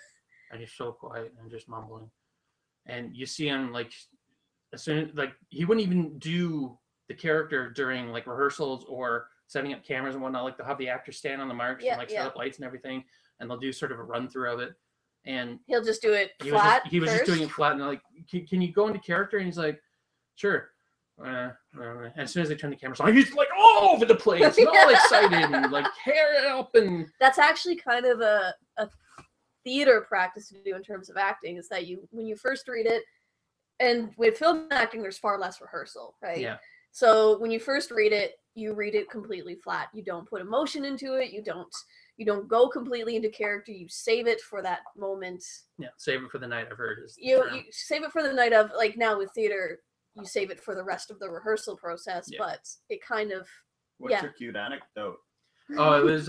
and he's so quiet and just mumbling. And you see him like as soon like he wouldn't even do the character during like rehearsals or setting up cameras and whatnot. Like they'll have the actors stand on the marks and like set up lights and everything, and they'll do sort of a run through of it. And he'll just do it flat. He was just doing it flat, and they're like, can you go into character? And he's like, sure. And as soon as they turn the cameras on, he's like all over the place, and all excited, and like hair up. And that's actually kind of a theater practice to do in terms of acting, is that when you first read it, and with film acting, there's far less rehearsal, right? Yeah. So when you first read it, you read it completely flat. You don't put emotion into it. You don't go completely into character. You save it for that moment. Yeah, save it for the night. I've heard is you save it for the night of, like now with theater, you save it for the rest of the rehearsal process. Yeah. But it kind of What's your cute anecdote? Oh, it was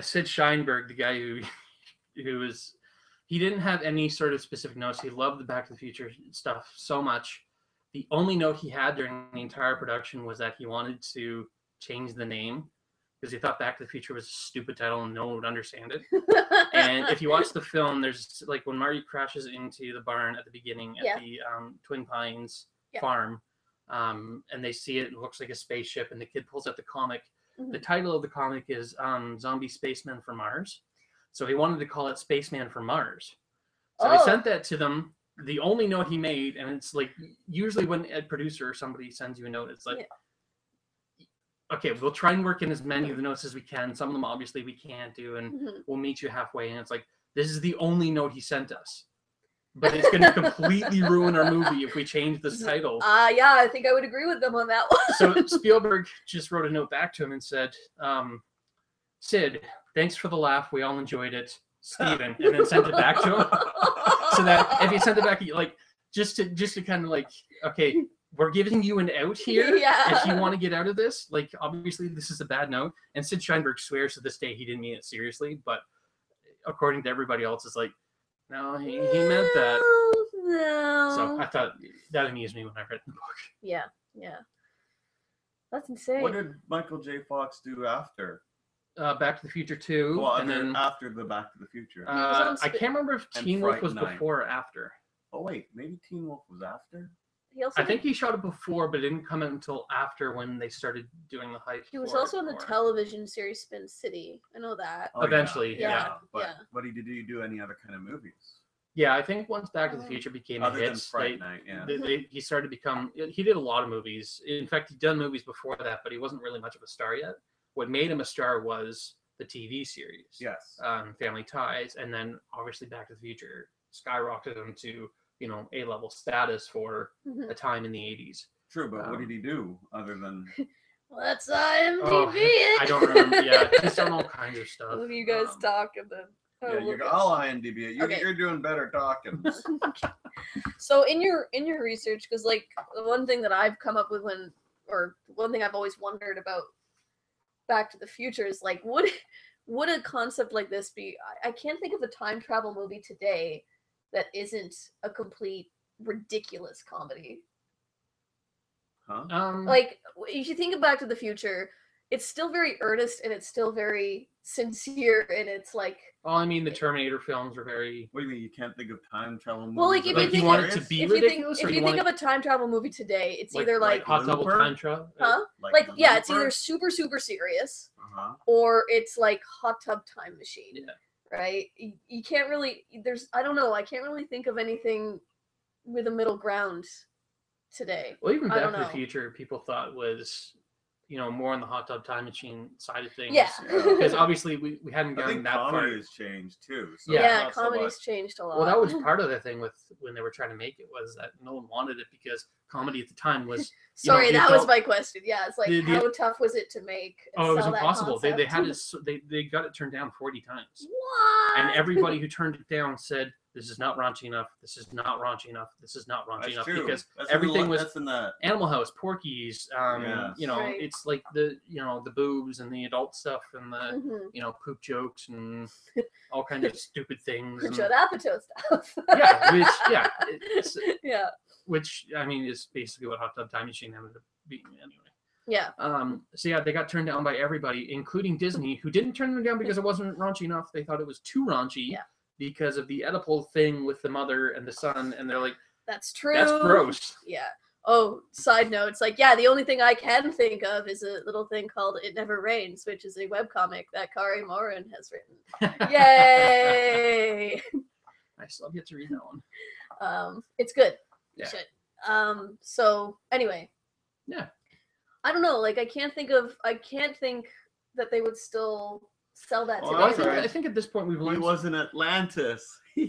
Sid Sheinberg, the guy who was, he didn't have any sort of specific notes. He loved the Back to the Future stuff so much. The only note he had during the entire production was that he wanted to change the name because he thought Back to the Future was a stupid title and no one would understand it. And if you watch the film, there's like when Marty crashes into the barn at the beginning at the Twin Pines farm, and they see it looks like a spaceship, and the kid pulls out the comic. Mm-hmm. The title of the comic is Zombie Spacemen from Mars. So he wanted to call it Spaceman from Mars. So I Oh. sent that to them. The only note he made, and it's like usually when a producer or somebody sends you a note, it's like, okay, we'll try and work in as many of the notes as we can. Some of them obviously we can't do, and we'll meet you halfway. And it's like, this is the only note he sent us. But it's going to completely ruin our movie if we change this title. Yeah, I think I would agree with them on that one. So Spielberg just wrote a note back to him and said, Sid, thanks for the laugh. We all enjoyed it. Steven. And then sent it back to him. So that if he sent it back, like, just to kind of like, okay, we're giving you an out here. Yeah. If you want to get out of this, like, obviously this is a bad note. And Sid Sheinberg swears to this day he didn't mean it seriously. But according to everybody else, it's like, no, he meant that. No. So I thought that amused me when I read the book. Yeah. That's insane. What did Michael J. Fox do after? Back to the Future 2. Well, and then after the Back to the Future. I can't remember if And Teen Wolf Fright was Night. before or after. Oh wait, maybe Teen Wolf was after. He also I think he shot it before, but it didn't come out until after when they started doing the hype. he was for also it in the more. television series Spin City. I know that. Oh, Eventually, yeah. But did he do any other kind of movies Yeah, I think once Back to the Future became a other than hit, Fright Night? Yeah. he started to become. He did a lot of movies. In fact, he'd done movies before that, but he wasn't really much of a star yet. What made him a star was the TV series, Yes. Family Ties, and then obviously Back to the Future skyrocketed him to A-level status for a time in the 80s. True, but what did he do other than? Well, that's IMDb. Oh, I don't remember. Yeah, he's done all kinds of stuff. Look at you guys talk and then. I'll IMDb it. Okay. You're doing better talking. So in your research, because like the one thing that I've come up with one thing I've always wondered about Back to the Future is like, would a concept like this be? I can't think of a time travel movie today that isn't a complete ridiculous comedy. Huh? Like if you think of Back to the Future, it's still very earnest and it's still very sincere and it's like. Well, I mean, the Terminator films are very. What do you mean you can't think of time travel movies? Well, like if Like, you you think want it to be ridiculous, or if you you want think it- of a time travel movie today, it's either like Hot Double Looper? Time Travel. huh? Like yeah, it's Looper? either super serious Uh-huh. or it's like Hot Tub Time Machine. Yeah. Right? You can't really I don't know, I can't really think of anything with a middle ground today. Well, even I Back don't to the know. Future, people thought was, more on the Hot Tub Time Machine side of things. Yeah. Because obviously we hadn't I gotten think that far. comedy has changed too. So Yeah. Yeah, not so comedy's much. changed a lot. Well, that was part of the thing with when they were trying to make it, was that no one wanted it because comedy at the time was. Sorry, the that was adult- my question. Yeah, it's like the- how tough was it to make? And Oh, it was sell that impossible. They concept? had it. They got it turned down 40 times, What? and everybody who turned it down said, "This is not raunchy enough. This is not raunchy enough. This is not raunchy That's enough." true. Because That's in everything was That's in the. Animal House, Porky's, Yes. Right. it's like the boobs and the adult stuff and the Mhm. poop jokes and all kinds of stupid things. And, Judd Apatow stuff. Yeah. which I mean is basically what Hot Tub Time Machine ended up being anyway. Yeah. So yeah, they got turned down by everybody, including Disney, who didn't turn them down because it wasn't raunchy enough. They thought it was too raunchy. Yeah. Because of the Oedipal thing with the mother and the son, and they're like, That's true. "That's gross." Yeah. Oh, side note, it's like, yeah, the only thing I can think of is a little thing called It Never Rains, which is a webcomic that Kari Morin has written. Yay! I still have yet to read that one. It's good. You Yeah. should. So anyway. Yeah. I don't know, like I can't think that they would still sell that Well, today. Well, that's right. I think at this point we've He learned. was in Atlantis. Oh,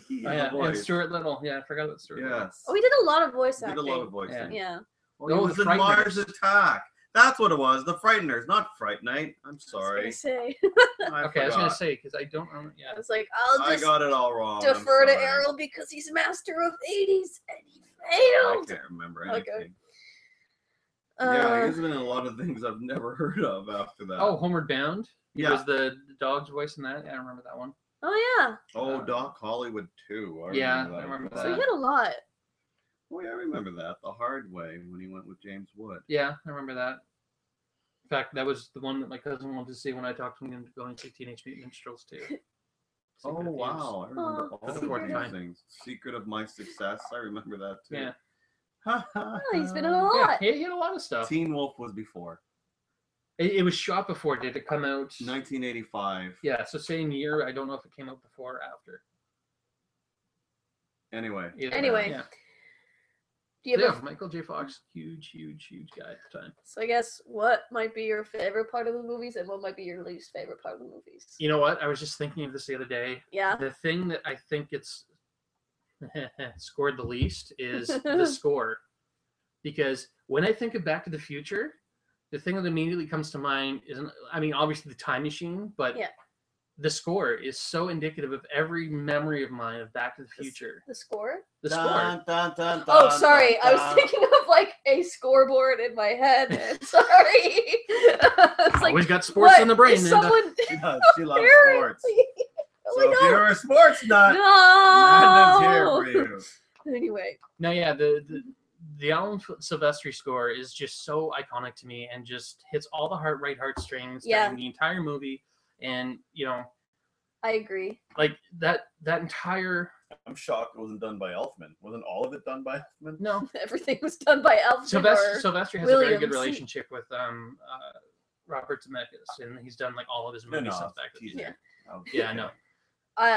yeah, and Stuart Little. Yeah, I forgot about Stuart Little. Yes. Oh, he did a lot of voice He did acting. a lot of voicing. Yeah. Yeah. Well, he Oh, was the in Frighteners. Mars Attack. That's what it was. The Frighteners, not Fright Night. I'm I was sorry. gonna say. Okay, I I was gonna forgot. say because I don't remember. Yeah. I was like, I'll I just got it all wrong. I'm defer to sorry. Errol because he's master of 80s and he I failed. can't remember Okay. anything. Yeah, Uh, he's been in a lot of things I've never heard of after that. Oh, Homeward Bound. He Yeah. was the dog's voice in that. Yeah, I remember that one. oh yeah. Oh, Doc Hollywood too. Yeah, remember I remember So he that. had a lot. Oh, yeah, I remember that. The Hard Way when he went with James Wood. Yeah, I remember that. In fact, that was the one that my cousin wanted to see when I talked to him into going to see Teenage Mutant Ninja Turtles 2. Oh, wow. I remember Oh, all for the fourth of these time. things. Secret of My Success. I remember that too. Yeah. Oh, he's been in a Yeah, lot. he had a lot of stuff. Teen Wolf was before. It was shot before. Did it come out? 1985. Yeah, so same year. I don't know if it came out before or after. Anyway. Anyway. Yeah. Do you So, have yeah, Michael J. Fox, huge guy at the time. So I guess what might be your favorite part of the movies and what might be your least favorite part of the movies? You know what? I was just thinking of this the other day. Yeah. The thing that I think it's scored the least is the score. Because when I think of Back to the Future, the thing that immediately comes to mind isn't, I mean, obviously the time machine, but Yeah. the score is so indicative of every memory of mine of Back to the Future. The score? The score. Dun, dun, dun, Oh, dun, sorry. dun, I was dun. thinking of like a scoreboard in my head. Sorry. It's like, Always got sports what? in the brain. Is man. someone She does. She loves apparently- sports. Oh So my if God. you're a sports nut, No. Madden's here for you. Anyway, No, yeah, the Alan Silvestri score is just so iconic to me and just hits all the heartstrings Yeah. during the entire movie. And, you know, I agree. like that entire, I'm shocked it wasn't done by Elfman. Wasn't all of it done by Elfman? no, Everything was done by Elfman. Silvestri has a very good Williams. relationship with Robert Zemeckis, and he's done like all of his movies since Back to the teaser. Future. Oh, Yeah, I know.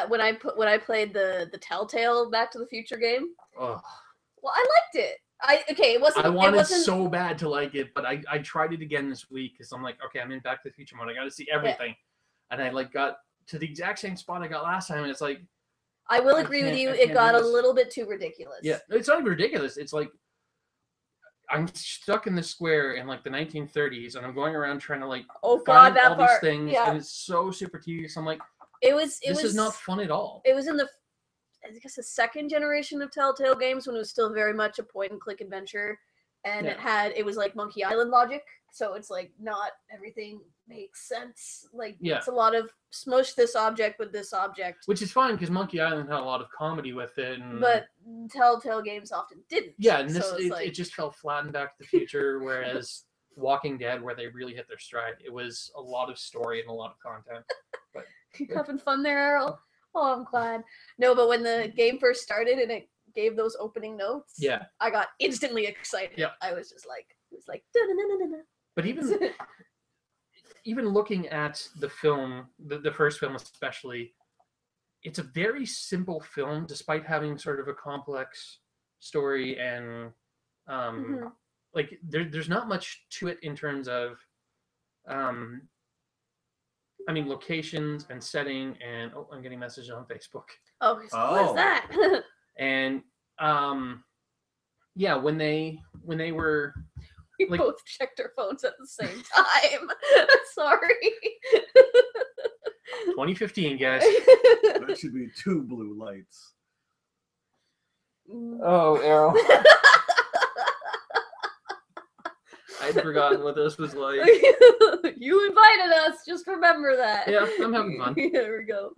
When I played the Telltale Back to the Future game, Oh, well, I liked it. It wasn't. I wanted it wasn't, so bad to like it, but I tried it again this week because I'm like, okay, I'm in Back to the Future mode. I got to see everything, and I like got to the exact same spot I got last time, and it's like, I will I agree with can't- you. I It can't got do a this. little bit too ridiculous. yeah, it's not even ridiculous. It's like I'm stuck in this square in like the 1930s, and I'm going around trying to like Oh find God, that all part. these things, Yeah. and it's so super tedious. I'm like, It was. this is not fun at all. It was in I guess the second generation of Telltale games when it was still very much a point and click adventure, and Yeah. it was like Monkey Island logic, so it's like not everything makes sense. Like Yeah. it's a lot of smush this object with this object, Which is fine because Monkey Island had a lot of comedy with it, and but Telltale games often didn't. yeah, and this so it's like, it just fell flat in Back to the Future, whereas Walking Dead, where they really hit their stride, it was a lot of story and a lot of content. you having fun there, Errol? Oh, I'm glad. No, but when the game first started and it gave those opening notes, Yeah, I got instantly excited. Yeah. I was just like, it was like, "Da-na-na-na-na-na." but even looking at the film, the first film especially, it's a very simple film despite having sort of a complex story and Mhm. like there's not much to it in terms of I mean locations and setting and I'm getting messages on Facebook. Oh, what is Oh. that? And yeah, when they were We like- both checked our phones at the same time. Sorry. 2015 guys. That should be 2 blue lights. Oh, Errol. I'd forgotten what this was like. You invited us. Just remember that. Yeah, I'm having fun. There we go.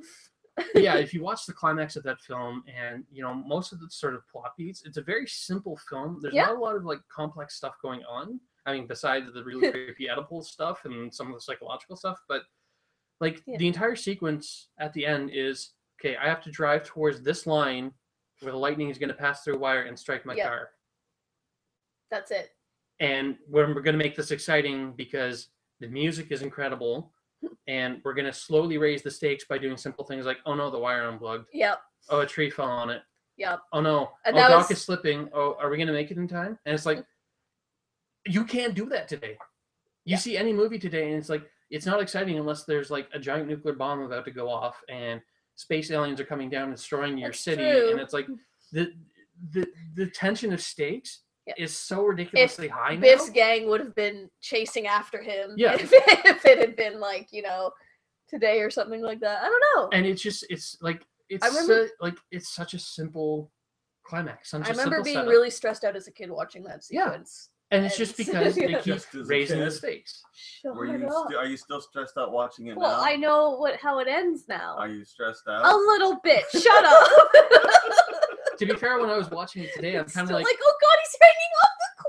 Yeah, if you watch the climax of that film and you know most of the sort of plot beats, it's a very simple film. There's Yeah. not a lot of like complex stuff going on. I mean, besides the really creepy Oedipal stuff and some of the psychological stuff, but like Yeah. the entire sequence at the end is okay. I have to drive towards this line where the lightning is going to pass through a wire and strike my Yeah. car. That's it. And we're going to make this exciting because the music is incredible, and we're going to slowly raise the stakes by doing simple things like, oh no, the wire unplugged. Yep. Oh, a tree fell on it. Yep. Oh no, And oh, that Doc was- is slipping. Oh, are we going to make it in time? And it's like, you can't do that today. You Yeah. see any movie today, and it's like, it's not exciting unless there's like a giant nuclear bomb about to go off, and space aliens are coming down and destroying your That's city, true. and it's like the tension of stakes Yeah. is so ridiculously high now. Biff's gang would have been chasing after him Yeah. if it had been like, today or something like that. I don't know. And it's like it's I remember- it's such a simple climax. Such I a remember simple being setup. really stressed out as a kid watching that Yeah. sequence. and it's just and- because they Yeah. keep Just as a raising the kid. stakes. Shut Were you up. are you still stressed out watching it Well, now? I know how it ends now. Are you stressed out? A little bit. Shut up. To be fair, when I was watching it today, I'm It's kind of still like oh God, he's hanging off the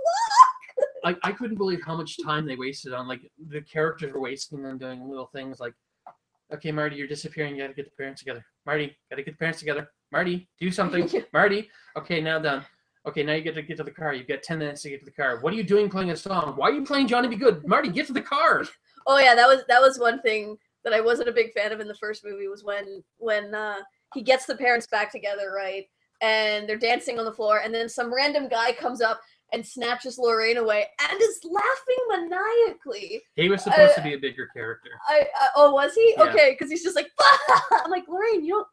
clock. I couldn't believe how much time they wasted on like the characters were wasting on doing little things like, okay, Marty, you're disappearing. You got to get the parents together. Marty, got to get the parents together. Marty, do something. Marty, okay, now done. Okay, now you get to get to the car. You've got 10 minutes to get to the car. What are you doing playing a song? Why are you playing Johnny Be Good? Marty, get to the car. Oh yeah, that was one thing that I wasn't a big fan of in the first movie was when he gets the parents back together, right? And they're dancing on the floor, and then some random guy comes up and snatches Lorraine away and is laughing maniacally. He was supposed to be a bigger character. Oh, was he? Yeah. Okay, because he's just like, I'm like, Lorraine, you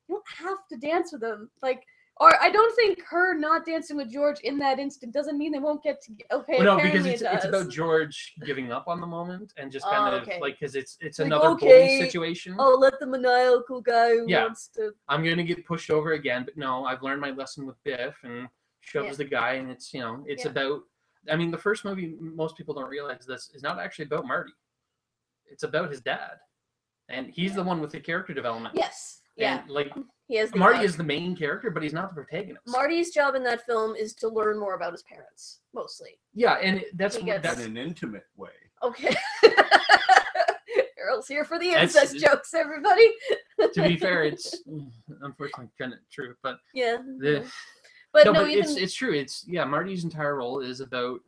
don't have to dance with him. Like, or I don't think her not dancing with George in that instant doesn't mean they won't get to. Okay, Well, no, apparently because it's about George giving up on the moment and just kind of okay. like because it's Like, another okay, bully situation. Oh, let the maniacal guy who wants to. I'm gonna get pushed over again, but no, I've learned my lesson with Biff and shoves the guy, and it's it's about. I mean, the first movie, most people don't realize this is not actually about Marty. It's about his dad, and he's the one with the character development. Yes. Yeah. And, like he has Marty is the main character, but he's not the protagonist. Marty's job in that film is to learn more about his parents, mostly. Yeah, and that's in an intimate way. Okay. Errol's here for the incest jokes, everybody. To be fair, it's unfortunately kind of true, but yeah. But it's true. It's Marty's entire role is about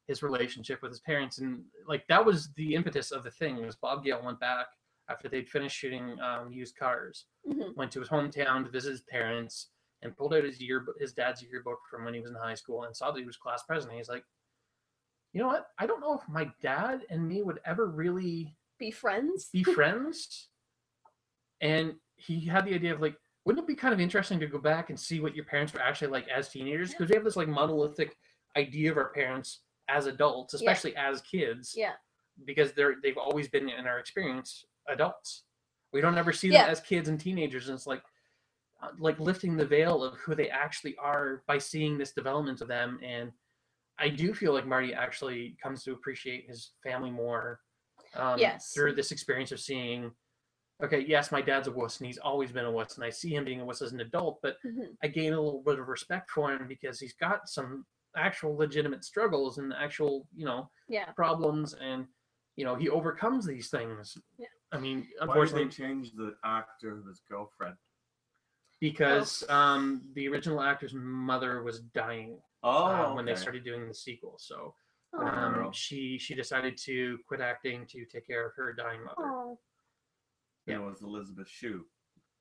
his relationship with his parents, and like that was the impetus of the thing. Was Bob Gale went back after they'd finished shooting used cars, went to his hometown to visit his parents, and pulled out his dad's yearbook from when he was in high school, and saw that he was class president. He's like, you know what? I don't know if my dad and me would ever really be friends. And he had the idea of like, wouldn't it be kind of interesting to go back and see what your parents were actually like as teenagers? Because we have this like monolithic idea of our parents as adults, especially as kids. Yeah. Because they've always been, in our experience, adults. We don't ever see them as kids and teenagers, and it's like lifting the veil of who they actually are by seeing this development of them. And I do feel like Marty actually comes to appreciate his family more through this experience of seeing, okay, yes, my dad's a wuss, and he's always been a wuss, and I see him being a wuss as an adult, but I gain a little bit of respect for him because he's got some actual legitimate struggles and actual, problems, and he overcomes these things. Yeah. I mean, unfortunately, why did they change the actor of his girlfriend? Because the original actor's mother was dying when they started doing the sequel. So she decided to quit acting to take care of her dying mother. Oh. Yeah, it was Elizabeth Shue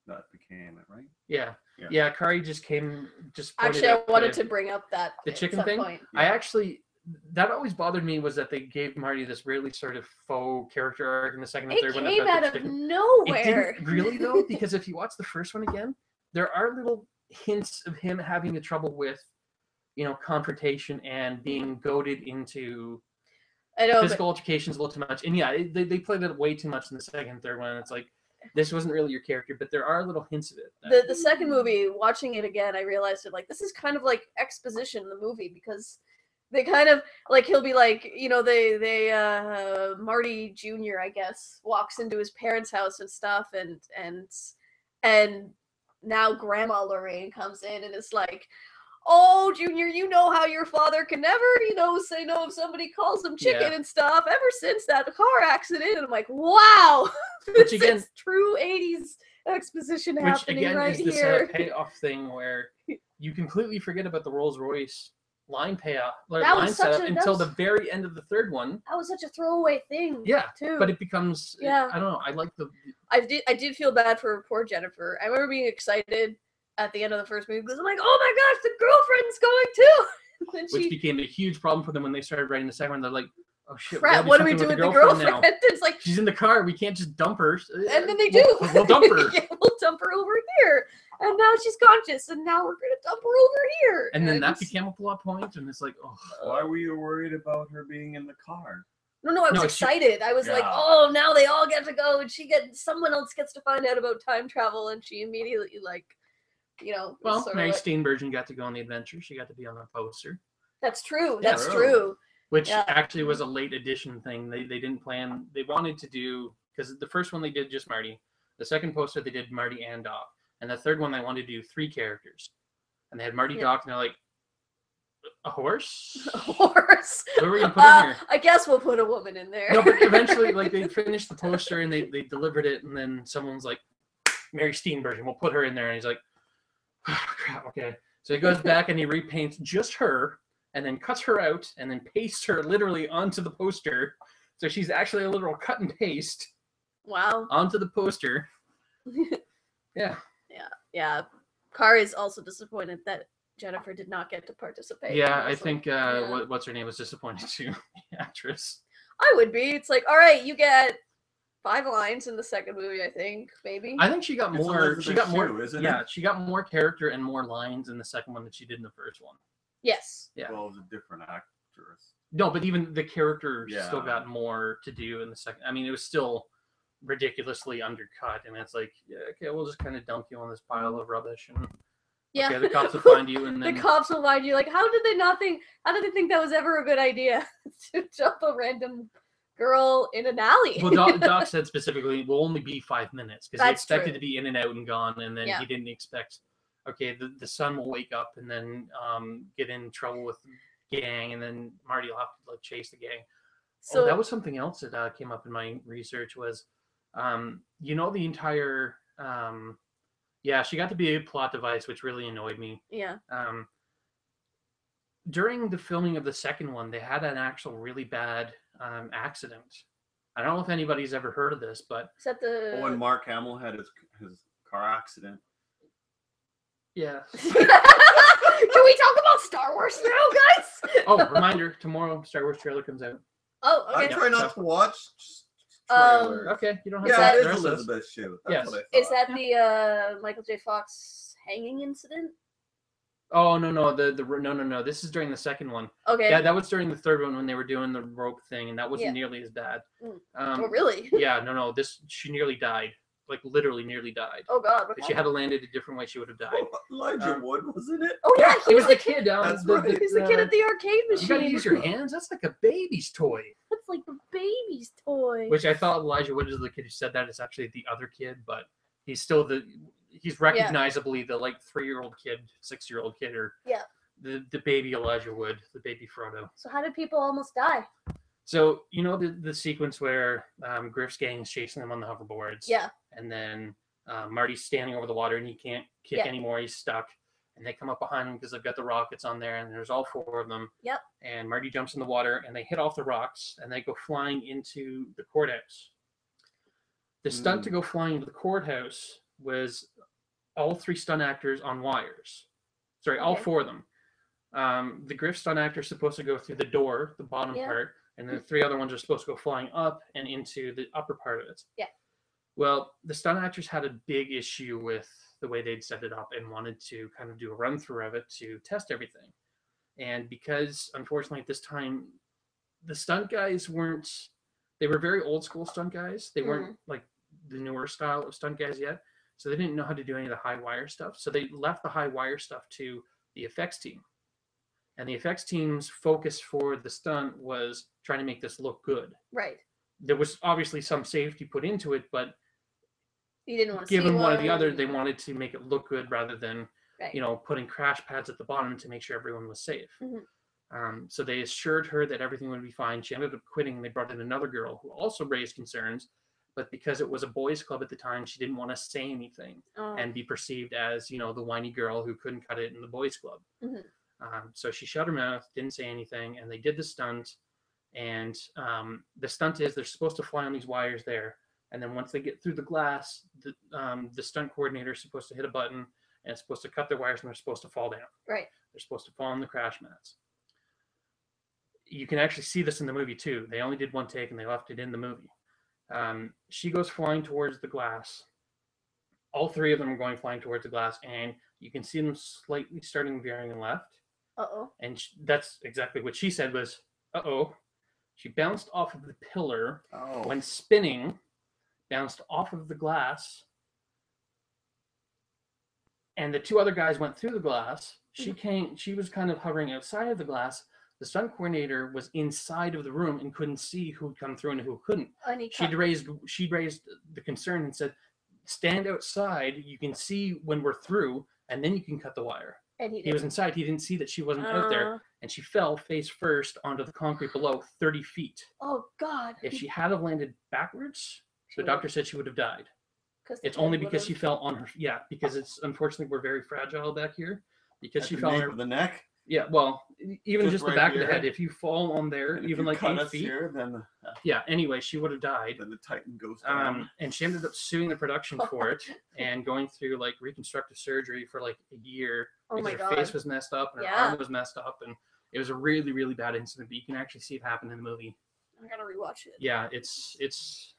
that became it, right? Yeah. Kari just actually, I wanted to bring up that the chicken thing. Point. I actually, that always bothered me, was that they gave Marty this really sort of faux character arc in the second and third one. It came out of nowhere. It didn't really though, because if you watch the first one again, there are little hints of him having the trouble with, confrontation and being goaded into physical altercations a little too much. And they played it way too much in the second and third one. It's like, this wasn't really your character, but there are little hints of it. The second movie, watching it again, I realized that like this is kind of like exposition in the movie, because they kind of like, he'll be like, Marty Jr., I guess, walks into his parents' house and stuff, and now Grandma Lorraine comes in and is like, oh, Junior, you know how your father can never, say no if somebody calls him chicken and stuff ever since that car accident. And I'm like, wow, this is true 80s exposition happening right here. Which, again, is this payoff thing where you completely forget about the Rolls-Royce line payoff, setup until the very end of the third one. That was such a throwaway thing. Yeah, too. But it becomes, I don't know, I like the... I did feel bad for poor Jennifer. I remember being excited at the end of the first movie because I'm like, oh my gosh, the girlfriend's going too. Which became a huge problem for them when they started writing the second one. They're like, oh shit, crap, what do we do with the girlfriend now? It's like, she's in the car, we can't just dump her. And then they do. We'll dump her. We'll dump her over here. And now she's conscious, and now we're going to dump her over here. And then that became a plot point, and it's like, oh. Why were you worried about her being in the car? No, I was excited. I was like, oh, now they all get to go, and someone else gets to find out about time travel, and she immediately, Well, Mary Steenburgen got to go on the adventure. She got to be on the poster. That's true. That's true. Which actually was a late edition thing. They didn't plan. They wanted to do, because the first one they did just Marty. The second poster they did Marty and Doc. And the third one they wanted to do 3 characters. And they had Marty, Doc, and they're like, a horse? A horse? What are we going to put in here? I guess we'll put a woman in there. No, but eventually, they finished the poster and they delivered it, and then someone's like, Mary Steenburgen, we'll put her in there. And he's like, oh, crap, okay. So he goes back and he repaints just her, and then cuts her out, and then pastes her literally onto the poster. So she's actually a literal cut and paste Wow. onto the poster. Yeah. Yeah. Car is also disappointed that Jennifer did not get to participate. Yeah, I Also. think Yeah. what's her name was disappointed too. The actress. I would be. It's like, all right, you get 5 lines in the second movie, I think, maybe. I think she got It's more. She got Elizabeth more. Shue, isn't Yeah, it? she got more character and more lines in the second one than she did in the first one. Yes. Yeah. Well, it was a different actress. No, but even the character still Yeah. got more to do in the second. I mean, it was still ridiculously undercut, and it's like, yeah, okay, we'll just kind of dump you on this pile of rubbish, and Yeah. okay, the cops will find you, and then The cops will find you. Like, how did they not think? How did they think that was ever a good idea to jump a random girl in an alley? well, Doc said specifically it will only be 5 minutes because he That's expected true. to be in and out and gone, and then Yeah. he didn't expect. Okay, the son will wake up and then get in trouble with the gang, and then Marty will have to like chase the gang. So that was something else that came up in my research was, the entire, she got to be a plot device, which really annoyed me. yeah. During the filming of the second one, they had an actual really bad accident. I don't know if anybody's ever heard of this, but Is that the? Oh, when Mark Hamill had his car accident. yeah. Can we talk about Star Wars now, guys? Oh, reminder, tomorrow Star Wars trailer comes out. Oh, I okay. try not to watch Um, trailers. Okay, you don't have Yeah, to. it The is rest of us- Elizabeth Shue. That's Yes. what I thought. Is that the Michael J. Fox hanging incident? Oh no, no. This is during the second one. Okay. Yeah, that was during the third one when they were doing the rope thing, and that wasn't Yeah. nearly as bad. Oh, really? Yeah, no. She nearly died, like literally nearly died. Oh God. What If she had landed a different way, she would have died. Oh, Elijah Wood, wasn't it? Oh yeah, It was the kid. That's right. He's the kid at the arcade You machine. gotta use your hands. That's like a baby's toy. That's like the baby's toy. Which I thought Elijah Wood is the kid who said that. It's actually the other kid, but he's still he's recognizably the like 3-year-old kid, 6-year-old kid, or Yeah. the baby Elijah Wood, the baby Frodo. So how did people almost die? So the sequence where Griff's gang is chasing them on the hoverboards. Yeah. And then Marty's standing over the water and he can't kick Yeah. anymore. He's stuck. And they come up behind him because they've got the rockets on there, and there's all 4 of them. Yep. And Marty jumps in the water, and they hit off the rocks, and they go flying into the courthouse. The stunt to go flying into the courthouse was all 3 stunt actors on wires. Sorry, all Okay. 4 of them. The Griff stunt actor is supposed to go through the door, the bottom Yeah. part, and then the 3 other ones are supposed to go flying up and into the upper part of it. Yeah. Well, the stunt actors had a big issue with the way they'd set it up and wanted to kind of do a run through of it to test everything. And because, unfortunately, at this time, the stunt guys they were very old school stunt guys. They weren't like the newer style of stunt guys yet. So they didn't know how to do any of the high wire stuff. So they left the high wire stuff to the effects team. And the effects team's focus for the stunt was trying to make this look good. Right. There was obviously some safety put into it, but You didn't want to given see one or the other, they wanted to make it look good rather than, Right. putting crash pads at the bottom to make sure everyone was safe. Mhm. So they assured her that everything would be fine. She ended up quitting, and they brought in another girl who also raised concerns, but because it was a boys' club at the time, she didn't want to say anything Oh. and be perceived as, the whiny girl who couldn't cut it in the boys' club. Mhm. So she shut her mouth, didn't say anything, and they did the stunt. And the stunt is they're supposed to fly on these wires there. And then once they get through the glass, the stunt coordinator is supposed to hit a button, and it's supposed to cut their wires, and they're supposed to fall down. Right. They're supposed to fall on the crash mats. You can actually see this in the movie too. They only did one take, and they left it in the movie. She goes flying towards the glass. All 3 of them are going flying towards the glass, and you can see them slightly starting veering left. Uh-oh. And that's exactly what she said was, uh-oh. She bounced off of the pillar when spinning, bounced off of the glass, and the 2 other guys went through the glass. She was kind of hovering outside of the glass. The stunt coordinator was inside of the room and couldn't see who'd come through and who couldn't. She'd raised the concern and said, stand outside, you can see when we're through, and then you can cut the wire. And he was inside. He didn't see that she wasn't out there, and she fell face first onto the concrete below 30 feet. Oh, God. If she had have landed backwards, the doctor said she would have died. It's only because she fell on her. Yeah, because it's unfortunately we're very fragile back here. Because she fell on the neck. Yeah, well, even just the right back of the here. head, if you fall on there, And if even you like cut 8 us feet. here, then Yeah, anyway, she would have died. the Titan goes down. And she ended up suing the production for it and going through like reconstructive surgery for like a year Oh because my her God. face was messed up and her Yeah. arm was messed up, and it was a really, really bad incident. But you can actually see it happen in the movie. I gotta rewatch it. Yeah, it's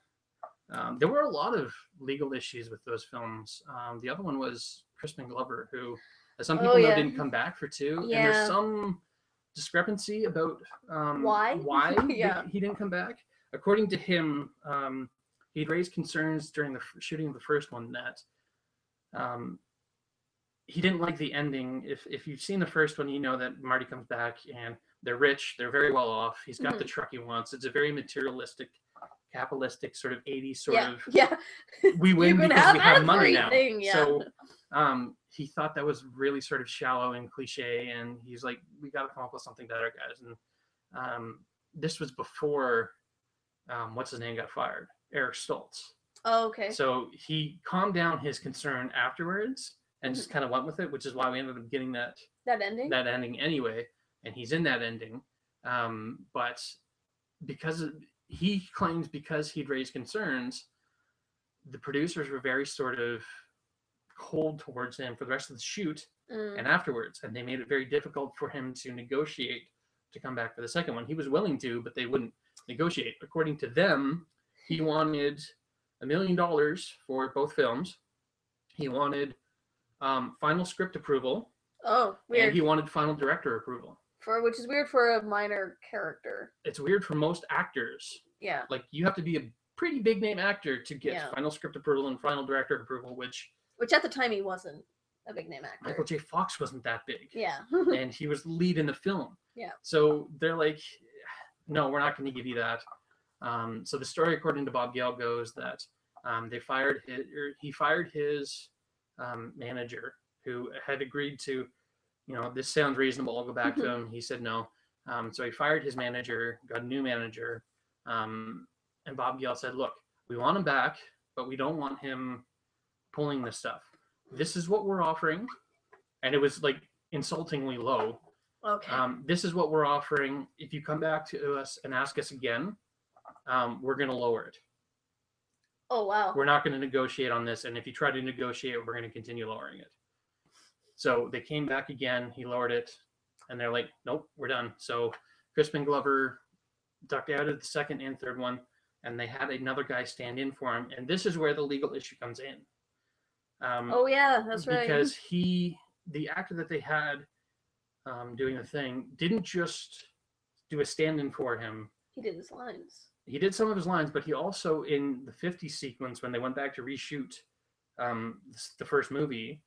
there were a lot of legal issues with those films. The other one was Crispin Glover, who some people know didn't come back for 2, and there's Yeah. some discrepancy about Why? Yeah. he didn't come back. According to him, he'd raised concerns during the shooting of the first one that he didn't like the ending. If you've seen the first one, you know that Marty comes back and they're rich, they're very well off. He's got the truck he wants. It's a very materialistic, capitalistic sort of 80s sort of. Yeah. We win can because have we have money now. everything, yeah. So he thought that was really sort of shallow and cliche, and he's like, we got to come up with something better, guys. And this was before what's his name got fired, Eric Stoltz. Oh, okay. So he calmed down his concern afterwards and just kind of went with it, which is why we ended up getting that ending anyway. And he's in that ending, but because he claims because he'd raised concerns, the producers were very sort of cold towards him for the rest of the shoot and afterwards, and they made it very difficult for him to negotiate to come back for the second one. He was willing to, but they wouldn't negotiate. According to them, he wanted $1 million for both films. He wanted final script approval. Oh, weird. And he wanted final director approval. Which is weird for a minor character. It's weird for most actors. Yeah. Like, you have to be a pretty big name actor to get final script approval and final director approval, which at the time he wasn't a big name actor. Michael J. Fox wasn't that big. Yeah. And he was the lead in the film. Yeah. So they're like, no, we're not going to give you that. So the story, according to Bob Gale, goes that he fired his manager, who had agreed to, this sounds reasonable, I'll go back to him. He said no. So he fired his manager, got a new manager. And Bob Gale said, look, we want him back, but we don't want him pulling this stuff. This is what we're offering. And it was like insultingly low. Okay. This is what we're offering. If you come back to us and ask us again, we're going to lower it. Oh, wow. We're not going to negotiate on this. And if you try to negotiate, we're going to continue lowering it. So they came back again. He lowered it. And they're like, nope, we're done. So Crispin Glover ducked out of the second and third one. And they had another guy stand in for him. And this is where the legal issue comes in. Oh, yeah, that's right. Because the actor that they had doing the thing didn't just do a stand-in for him. He did his lines. He did some of his lines, but he also, in the 50s sequence, when they went back to reshoot the first movie,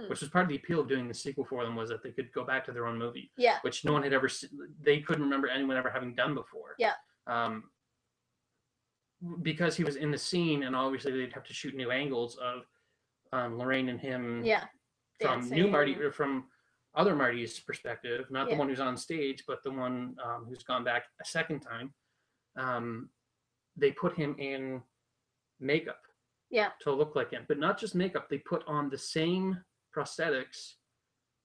which was part of the appeal of doing the sequel for them, was that they could go back to their own movie. Yeah. Which no one had ever they couldn't remember anyone ever having done before. Yeah. Because he was in the scene, and obviously they'd have to shoot new angles of Lorraine and him. Yeah. From new Marty, or from other Marty's perspective, not the one who's on stage, but the one who's gone back a second time. They put him in makeup to look like him, but not just makeup. They put on the same prosthetics.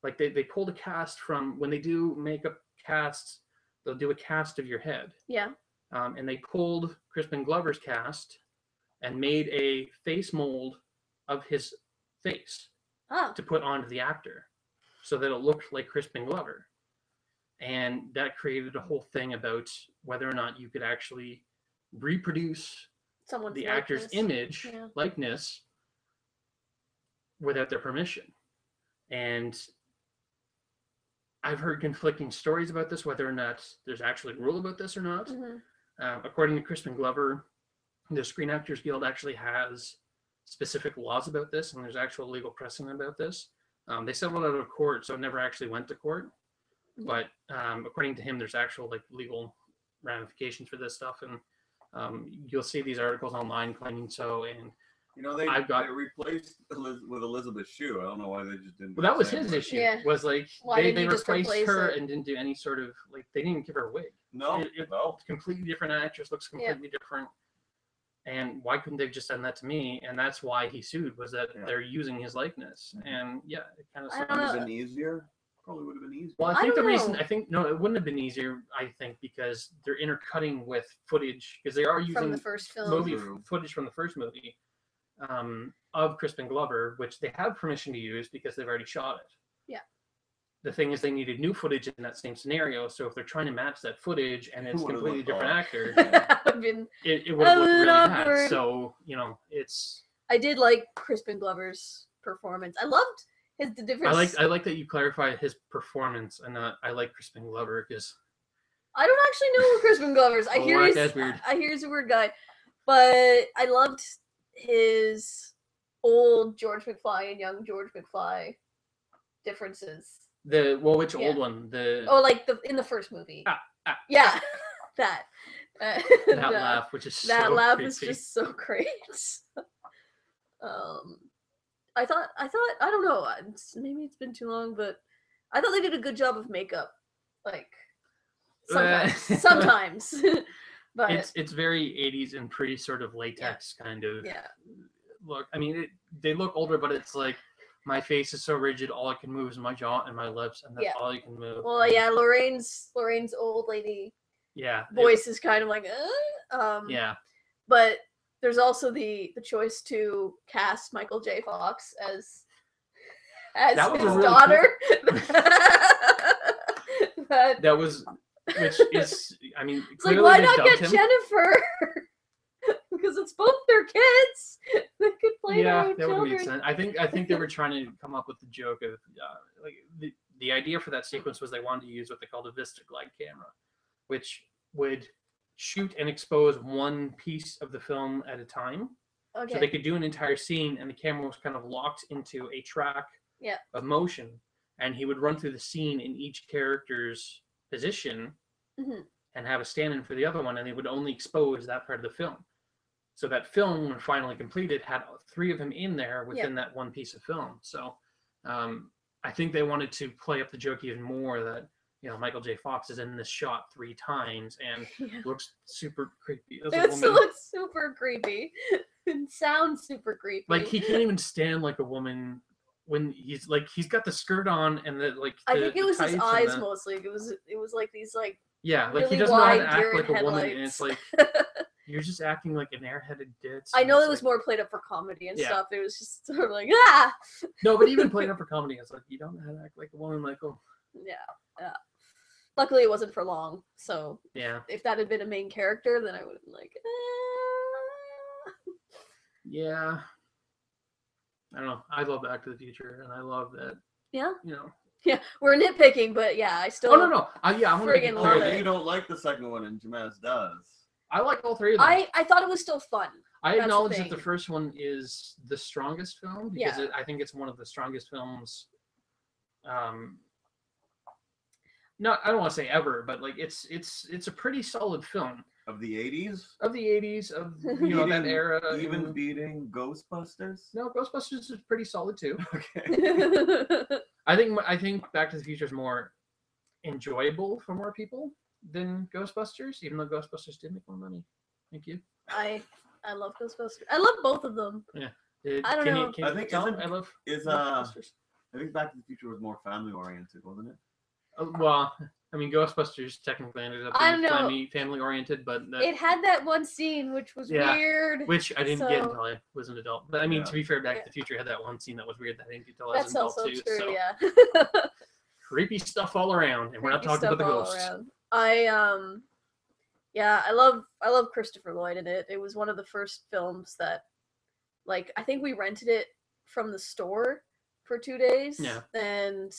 Like they pulled a cast from, when they do makeup casts, they'll do a cast of your head. Yeah. And they pulled Crispin Glover's cast and made a face mold of his face to put onto the actor, so that it looked like Crispin Glover. And that created a whole thing about whether or not you could actually reproduce the actor's image, likeness, without their permission. And I've heard conflicting stories about this, whether or not there's actually a rule about this or not. According to Crispin Glover, the Screen Actors Guild actually has specific laws about this, and there's actual legal precedent about this. They settled out of court, so it never actually went to court. But according to him, there's actual legal ramifications for this stuff, and you'll see these articles online claiming so. And they replaced with Elizabeth Shue. I don't know why they just didn't. Well, that was his issue. Yeah. Was they replaced her and didn't do any sort of they didn't give her a wig. No, no. Completely different actress, looks completely different. And why couldn't they have just done that to me? And that's why he sued, was that they're using his likeness. And it kind of even easier Probably would have been easier. Well, I I think the don't reason know. I think no, it wouldn't have been easier. I think because they're intercutting with footage because they are using From the first film. movie True. footage from the first movie of Crispin Glover, which they have permission to use because they've already shot it. Yeah. The thing is, they needed new footage in that same scenario. So if they're trying to match that footage and it's a Would've completely looked different odd. actor, That would've been- it would have looked really bad. awkward. So it's. I did like Crispin Glover's performance. I loved the difference. I like that you clarify his performance and not I like Crispin Glover because I don't actually know who Crispin Glover is. I Oh, hear that he's guy's weird. I hear he's a weird guy, but I loved his old George McFly and young George McFly differences. which Yeah. old one Oh, like in the first movie. Yeah, that. that that laugh, which is That so laugh creepy. is just so great. I thought I don't know. Maybe it's been too long, but I thought they did a good job of makeup. Like sometimes. But it's very 80s and pretty sort of latex kind of yeah. look. I mean, they look older, but it's like my face is so rigid, all I can move is my jaw and my lips, and that's Yeah. all you can move. Well, yeah, Lorraine's old lady Yeah. voice is kind of like, Yeah. But there's also the choice to cast Michael J. Fox as That was a his really daughter. That- That was, which is, I mean, it's like, clearly why they not dubbed get him. Jennifer? Because it's both their kids. They could play Yeah, their own that would children. make sense. I think they were trying to come up with the joke of like the idea for that sequence was they wanted to use what they called a Vista Glide camera, which would shoot and expose one piece of the film at a time. Okay. So they could do an entire scene, and the camera was kind of locked into a track Yeah. of motion, and he would run through the scene in each character's position Mhm. and have a stand-in for the other one, and they would only expose that part of the film. So that film, when finally completed, had 3 of them in there within that one piece of film. So I think they wanted to play up the joke even more that, you know, Michael J. Fox is in this shot 3 times and Yeah. looks super creepy as a It woman. looks super creepy. It sounds super creepy. Like he can't even stand like a woman when he's got the skirt on and the like. I think it was his tights and eyes the- mostly. It was like these like Yeah, like really he doesn't know how to wide act deer like a woman, and headlights. it's like you're just acting like an airheaded ditz. I and know it's it was like- more played up for comedy and Yeah. stuff. It was just sort of like ah. No, but even playing up for comedy, it's like you don't know how to act like a woman, Michael. Yeah. Luckily, it wasn't for long. So Yeah, if that had been a main character, then I would have been like, yeah. I don't know. I love Back to the Future, and I love that. yeah, You know. yeah. We're nitpicking, but yeah, I still. Oh no. Yeah, I want to make it friggin' clear love that it. You don't like the second one, and Ja-Mez does. I like all 3 of them. I thought it was still fun. I That's the acknowledge that the thing. first one is the strongest film because Yeah. I think it's one of the strongest films. No, I don't want to say ever, but like it's a pretty solid film Of the 80s? of the 80s of that Beating- era. Even and- beating Ghostbusters? no, Ghostbusters is pretty solid too. Okay. I think Back to the Future is more enjoyable for more people than Ghostbusters, even though Ghostbusters did make more money. Thank you. I love Ghostbusters. I love both of them. I don't know. I think tell? isn't- I love Is Ghostbusters. I think Back to the Future was more family oriented, wasn't it? Well, I mean, Ghostbusters technically ended up I don't being know. family oriented, but It had that one scene which was Yeah. weird. which I didn't get So- until I was an adult. But I mean, Yeah. to be fair, Back Yeah. to the Future had that one scene that was weird that I didn't get until I was That's an adult also too. true. So Yeah. creepy stuff all around, and we're not Creepy talking about the stuff all ghosts. around. I love Christopher Lloyd in it. It was one of the first films that, like, I think we rented it from the store for 2 days. Yeah. And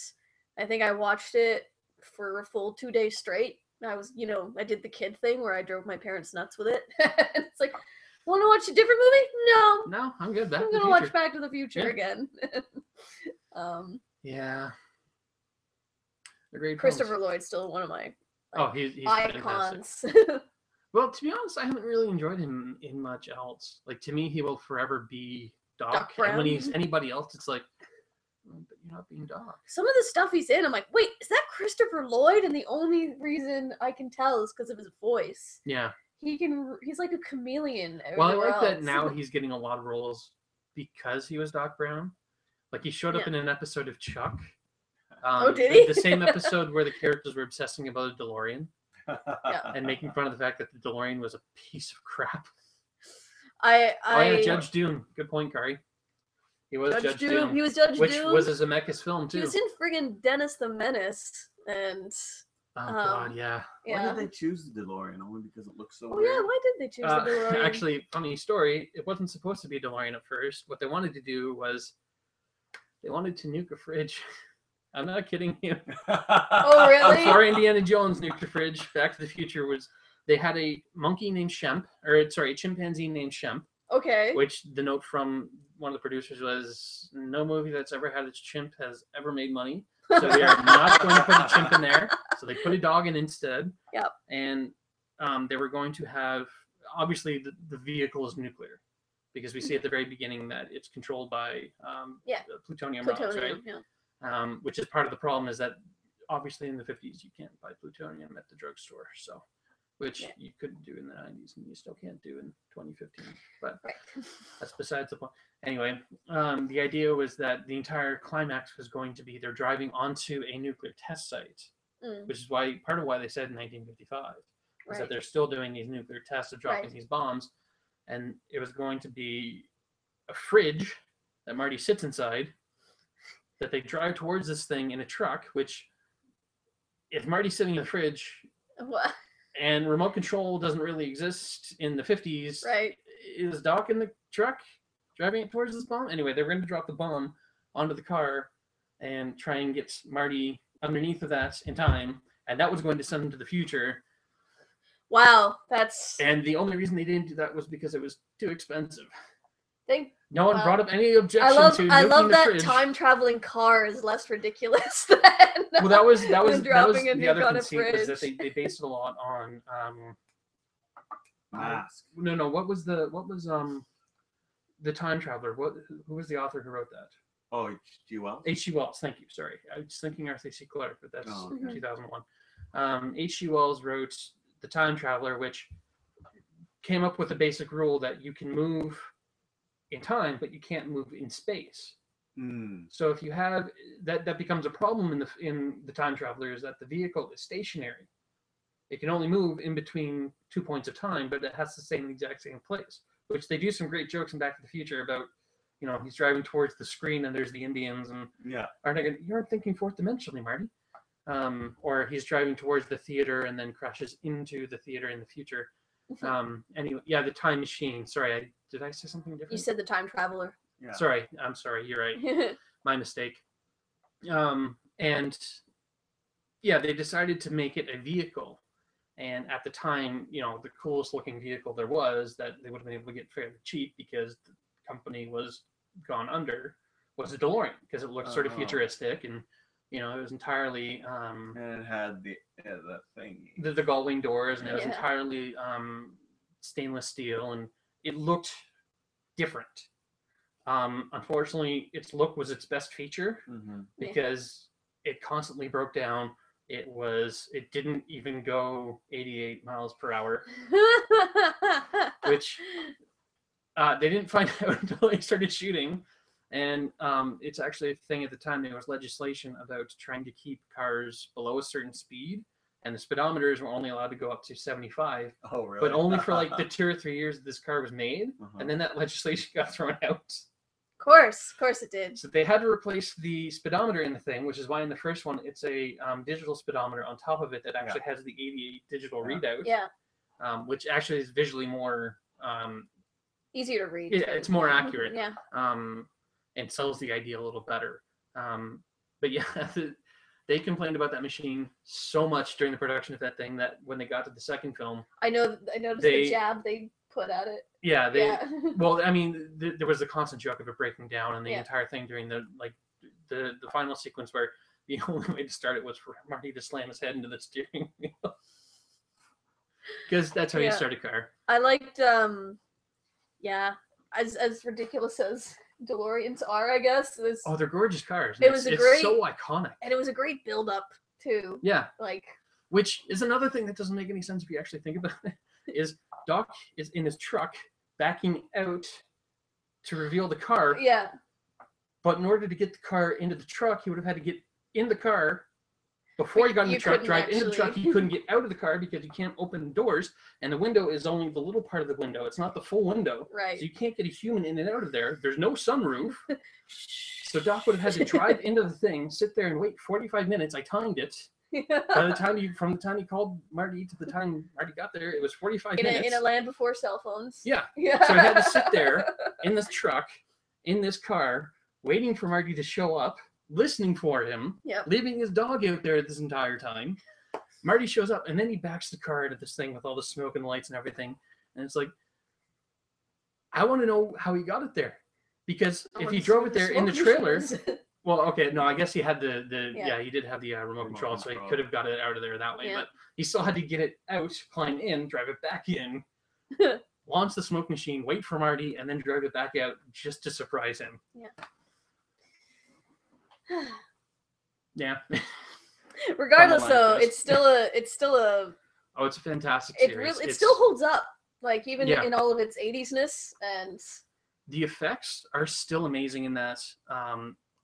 I think I watched it for a full 2 days straight. I was, I did the kid thing where I drove my parents nuts with it. And it's like, want to watch a different movie? No. No, I'm good. Back I'm to the gonna Future. watch Back to the Future Yeah. again. Yeah. They're great Christopher films. Lloyd's still one of my Oh, he's fantastic. icons. Well, to be honest, I haven't really enjoyed him in much else. Like, to me, he will forever be Doc. Doc And when Brown. he's anybody else, it's like, "Oh, but you're not being Doc." Some of the stuff he's in, I'm like, wait, is that Christopher Lloyd? And the only reason I can tell is because of his voice. Yeah. He's like a chameleon. Well, I everywhere like that else. now he's getting a lot of roles because he was Doc Brown. Like, he showed up Yeah. in an episode of Chuck. Did he? The same episode where the characters were obsessing about a DeLorean Yeah. and making fun of the fact that the DeLorean was a piece of crap. I Oh yeah, Judge Doom. Good point, Kari. He was Judge Doom. He was Judge which Doom. was a Zemeckis film too. He was in friggin' Dennis the Menace, and Oh god, yeah. Why did they choose the DeLorean? Only because it looks so Oh weird? yeah, why did they choose the DeLorean? Actually, funny story. It wasn't supposed to be a DeLorean at first. What they wanted to do was they wanted to nuke a fridge. I'm not kidding you. Oh really? Before Indiana Jones nuked a fridge, Back to the Future was they had a monkey named Shemp, or sorry, a chimpanzee named Shemp. Okay. Which the note from one of the producers was, no movie that's ever had its chimp has ever made money. So we are not going to put a chimp in there. So they put a dog in instead. Yep. And they were going to have, obviously the vehicle is nuclear because we see at the very beginning that it's controlled by plutonium rods, right? Yeah. Which is part of the problem is that obviously in the 50s you can't buy plutonium at the drugstore. So, which you couldn't do in the 90s and you still can't do in 2015. But that's besides the point. Anyway, the idea was that the entire climax was going to be they're driving onto a nuclear test site, which is why part of why they said in 1955 is that they're still doing these nuclear tests of dropping these bombs, and it was going to be a fridge that Marty sits inside, that they drive towards this thing in a truck, which if Marty's sitting in the fridge and remote control doesn't really exist in the 50s, is Doc in the truck driving it towards this bomb? Anyway, they were going to drop the bomb onto the car and try and get Marty underneath of that in time, and that was going to send him to the future. Wow, that's... And the only reason they didn't do that was because it was too expensive. No one brought up any objection to nuking I love the that fridge. time traveling car is less ridiculous than well, that was dropping a the nuke other on a conceit was that fridge. they based it a lot on Mask. No, what was the time traveler? Who was the author who wrote that? Oh, H.G. Wells? H.G. Wells, thank you. Sorry. I was thinking Arthur C. Clarke, but that's 2001. H.G. Wells wrote The Time Traveler, which came up with a basic rule that you can move in time, but you can't move in space. So if you have that becomes a problem in the Time Traveler is that the vehicle is stationary. It can only move in between 2 points of time, but it has to stay in the exact same place, which they do some great jokes in Back to the Future about, he's driving towards the screen and there's the Indians and you aren't thinking fourth dimensionally, Marty. Or he's driving towards the theater and then crashes into the theater in the future. Anyway, the time machine. Sorry, did I say something different? You said the time traveler. Yeah. Sorry, I'm sorry. You're right. My mistake. And they decided to make it a vehicle. And at the time, the coolest looking vehicle there was that they would have been able to get fairly cheap because the company was gone under was a DeLorean because it looked sort of futuristic and it was entirely and it had the thing, the gull-wing doors, and it was entirely stainless steel, and it looked different. Unfortunately, its look was its best feature because it constantly broke down. It didn't even go 88 miles per hour, which they didn't find out until they started shooting. And it's actually a thing at the time. There was legislation about trying to keep cars below a certain speed, and the speedometers were only allowed to go up to 75. Oh, really? But only for like the 2 or 3 years that this car was made, and then that legislation got thrown out. Of course it did. So they had to replace the speedometer in the thing, which is why in the first one it's a digital speedometer on top of it that actually has the 88 digital readout. Yeah. Which actually is visually more easier to read. It's more accurate. Yeah. And sells the idea a little better. But yeah, they complained about that machine so much during the production of that thing that when they got to the second film, I noticed the jab they put at it. Yeah, well, I mean, there was a constant joke of it breaking down, and the entire thing during the final sequence where the only way to start it was for Marty to slam his head into the steering wheel, because that's how you start a car. I liked, as ridiculous as DeLoreans are, I guess. They're gorgeous cars. It's so iconic, and it was a great build up too. Yeah, which is another thing that doesn't make any sense if you actually think about it. Is Doc is in his truck backing out to reveal the car. Yeah. But in order to get the car into the truck, he would have had to get in the car. Before he got in the You truck, couldn't drive into the truck, actually. he couldn't get out of the car because you can't open the doors, and the window is only the little part of the window. It's not the full window. Right. So you can't get a human in and out of there. There's no sunroof. So Doc would have had to drive into the thing, sit there and wait 45 minutes. I timed it. By the time from the time he called Marty to the time Marty got there, it was 45 minutes. In a land before cell phones. Yeah. Yeah. So he had to sit there in this truck, in this car, waiting for Marty to show up, listening for him, Yep. leaving his dog out there this entire time. Marty shows up, and then he backs the car into this thing with all the smoke and lights and everything. And it's like, I want to know how he got it there. Because if he drove it there in the trailer, well, okay, no, I guess he had yeah, he did have the remote control, so he could have got it out of there that way. Yeah. But he still had to get it out, climb in, drive it back in, launch the smoke machine, wait for Marty, and then drive it back out just to surprise him. Yeah. Yeah. Regardless, Something like though, this. it's still a Oh, it's a fantastic it series. really it still holds up, like even Yeah. in all of its 80s-ness, and The effects are still amazing in that.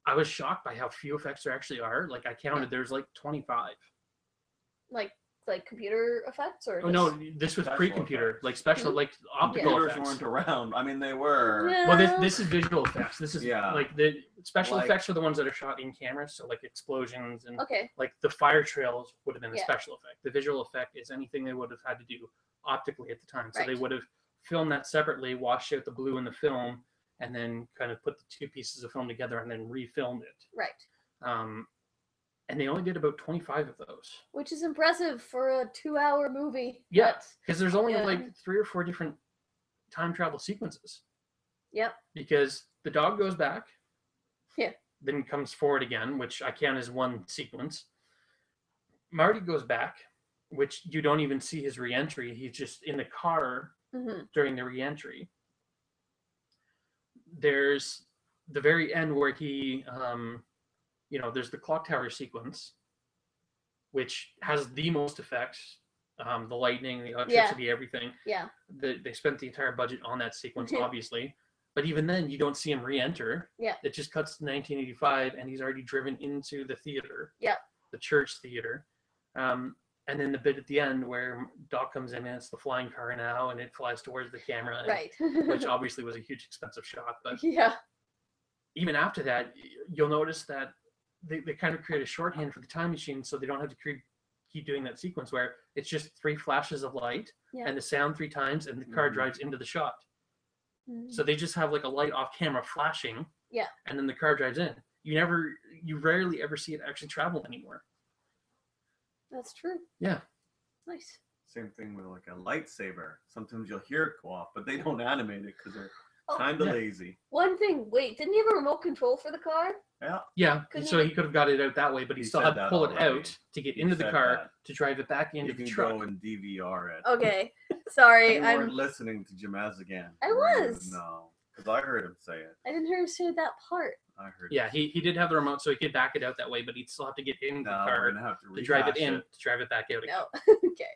I was shocked by how few effects there actually are. Like I counted, there's like 25. like computer effects or Oh no, this was Special pre-computer, effects. like special, like optical Computers effects. weren't around. I mean, they were. Yeah. Well, this is visual effects. This is Yeah. like the special Like- effects are the ones that are shot in cameras, so like explosions and Okay. like the fire trails would have been a Yeah. special effect. The visual effect is anything they would have had to do optically at the time. So they Right. would have filmed that separately, washed out the blue in the film, and then kind of put the two pieces of film together and then refilmed it. Right. And they only did about 25 of those. Which is impressive for a 2-hour movie. Yeah, But- because there's only Yeah. like 3 or 4 different time travel sequences. Yep. Because the dog goes back. Yeah. Then comes forward again, which I count as one sequence. Marty goes back, which you don't even see his re-entry. He's just in the car Mhm. during the re-entry. There's the very end where he, there's the clock tower sequence, which has the most effects. The lightning, the electricity, everything. Yeah. They spent the entire budget on that sequence, Mhm. obviously. But even then, you don't see him re-enter. Yeah. It just cuts to 1985, and he's already driven into the theater. Yeah. The church theater. And then the bit at the end where Doc comes in, and it's the flying car now, and it flies towards the camera. and- Right. Which obviously was a huge expensive shot. But Yeah. even after that, you'll notice that they kind of create a shorthand for the time machine, so they don't have to keep doing that sequence where it's just 3 flashes of light Yeah. and the sound 3 times, and the car Mhm. drives into the shot. Mhm. So they just have like a light off camera flashing. Yeah. And then the car drives in. You rarely ever see it actually travel anymore. That's true. Yeah. Nice. Same thing with like a lightsaber. Sometimes you'll hear it go off, but they don't animate it because they're Oh, kind of yeah. lazy. One thing. Wait, didn't he have a remote control for the car? Yeah. Yeah. Couldn't So you- he could have got it out that way, but he He still said had to that pull it already. out to get He into the said car that. to drive it back into You the can truck. go and DVR it. Okay. Sorry, You I'm. weren't listening to Ja-Mez again. I were you? was. No, because I heard him say it. I didn't hear him say that part. I heard. Yeah, he did have the remote, so he could back it out that way, but he'd still have to get in the Now we're car gonna have to to drive it rehash in, to drive it back out again. No. Okay.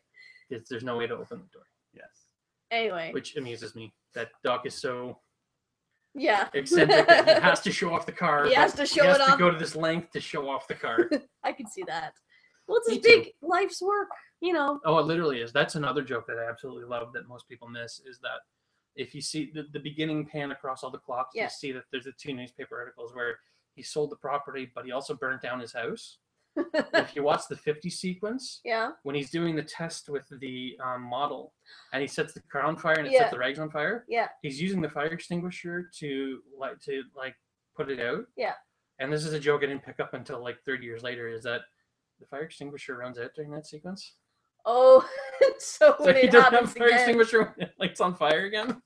There's no way to open the door, Yes. Anyway. which amuses me. That Doc is so Yeah. eccentric that he has to show off the car. He has but to show he has it to off. go to this length to show off the car. I can see that. Well, it's his Me too. big life's work, you know. Oh, it literally is. That's another joke that I absolutely love that most people miss is that if you see the beginning pan across all the clocks, Yeah. you see that there's the 2 newspaper articles where he sold the property, but he also burnt down his house. If you watch the 50 sequence, Yeah. when he's doing the test with the model and he sets the car on fire and it Yeah. sets the rags on fire, Yeah. he's using the fire extinguisher to put it out. Yeah. And this is a joke I didn't pick up until like 30 years later, is that the fire extinguisher runs out during that sequence. Oh, so So when he it doesn't have happens a fire again. extinguisher when it lights on fire again.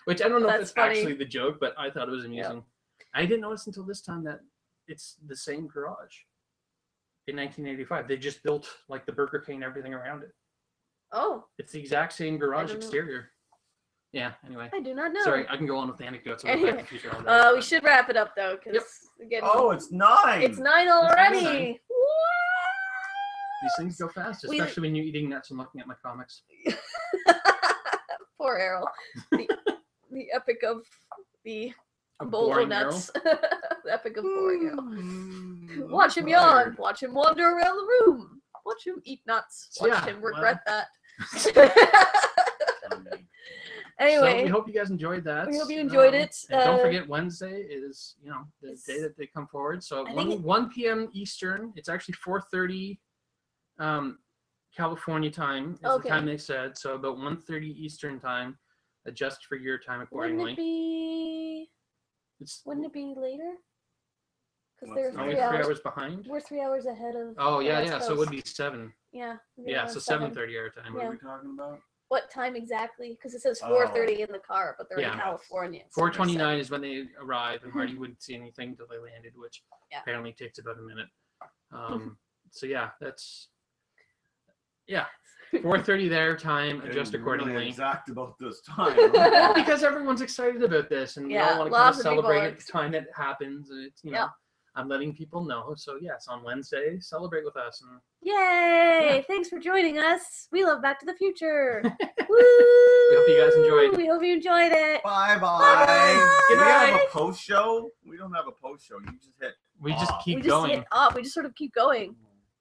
Which I don't know if That's it's funny. actually the joke, but I thought it was amusing. I didn't notice until this time that it's the same garage in 1985. They just built like the Burger King and everything around it. Oh, It's the exact same garage don't know. exterior. Yeah, anyway. I do not know. Sorry, I can go on with the anecdotes. About Anyway, Back to the Future all day. we should wrap it up though, because again, Oh, it's 9. it's 9 9. already. These things go fast, We- especially when you're eating nuts and looking at my comics. Poor Errol. The epic of the A bowl of boring nuts. Epic of boring. Watch him yawn. Watch him wander around the room. Watch him eat nuts. Watch him regret that. Anyway, so we hope you guys enjoyed that. we hope you enjoyed it. And don't forget, Wednesday is the day that they come forward. So I think 1 p.m. Eastern. It's actually 4:30 California time is the time they said. So about 1:30 Eastern time. Adjust for your time accordingly. Wouldn't it be later? Because they're 3 hours behind. We're 3 hours ahead of. Oh yeah. So it would be 7. Yeah. Yeah. So 7:30 our time. What are we talking about? What time exactly? Because it says 4:30 in the car, but they're in California. 4:29 is when they arrive, and Marty wouldn't see anything until they landed, which apparently takes about a minute. So yeah, that's 4:30 their time. Adjust accordingly. Really exact about this time. Well, because everyone's excited about this, and we all want to kind of celebrate at the time that it happens. It's I'm letting people know. So yes, on Wednesday, celebrate with us. And yay! Yeah. Thanks for joining us. We love Back to the Future. Woo! We hope you guys enjoyed. We hope you enjoyed it. Bye. Good Do we night. have a post show? We don't have a post show. You just hit. We just keep we going. Just hit up. We just sort of keep going.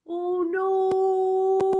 Oh no!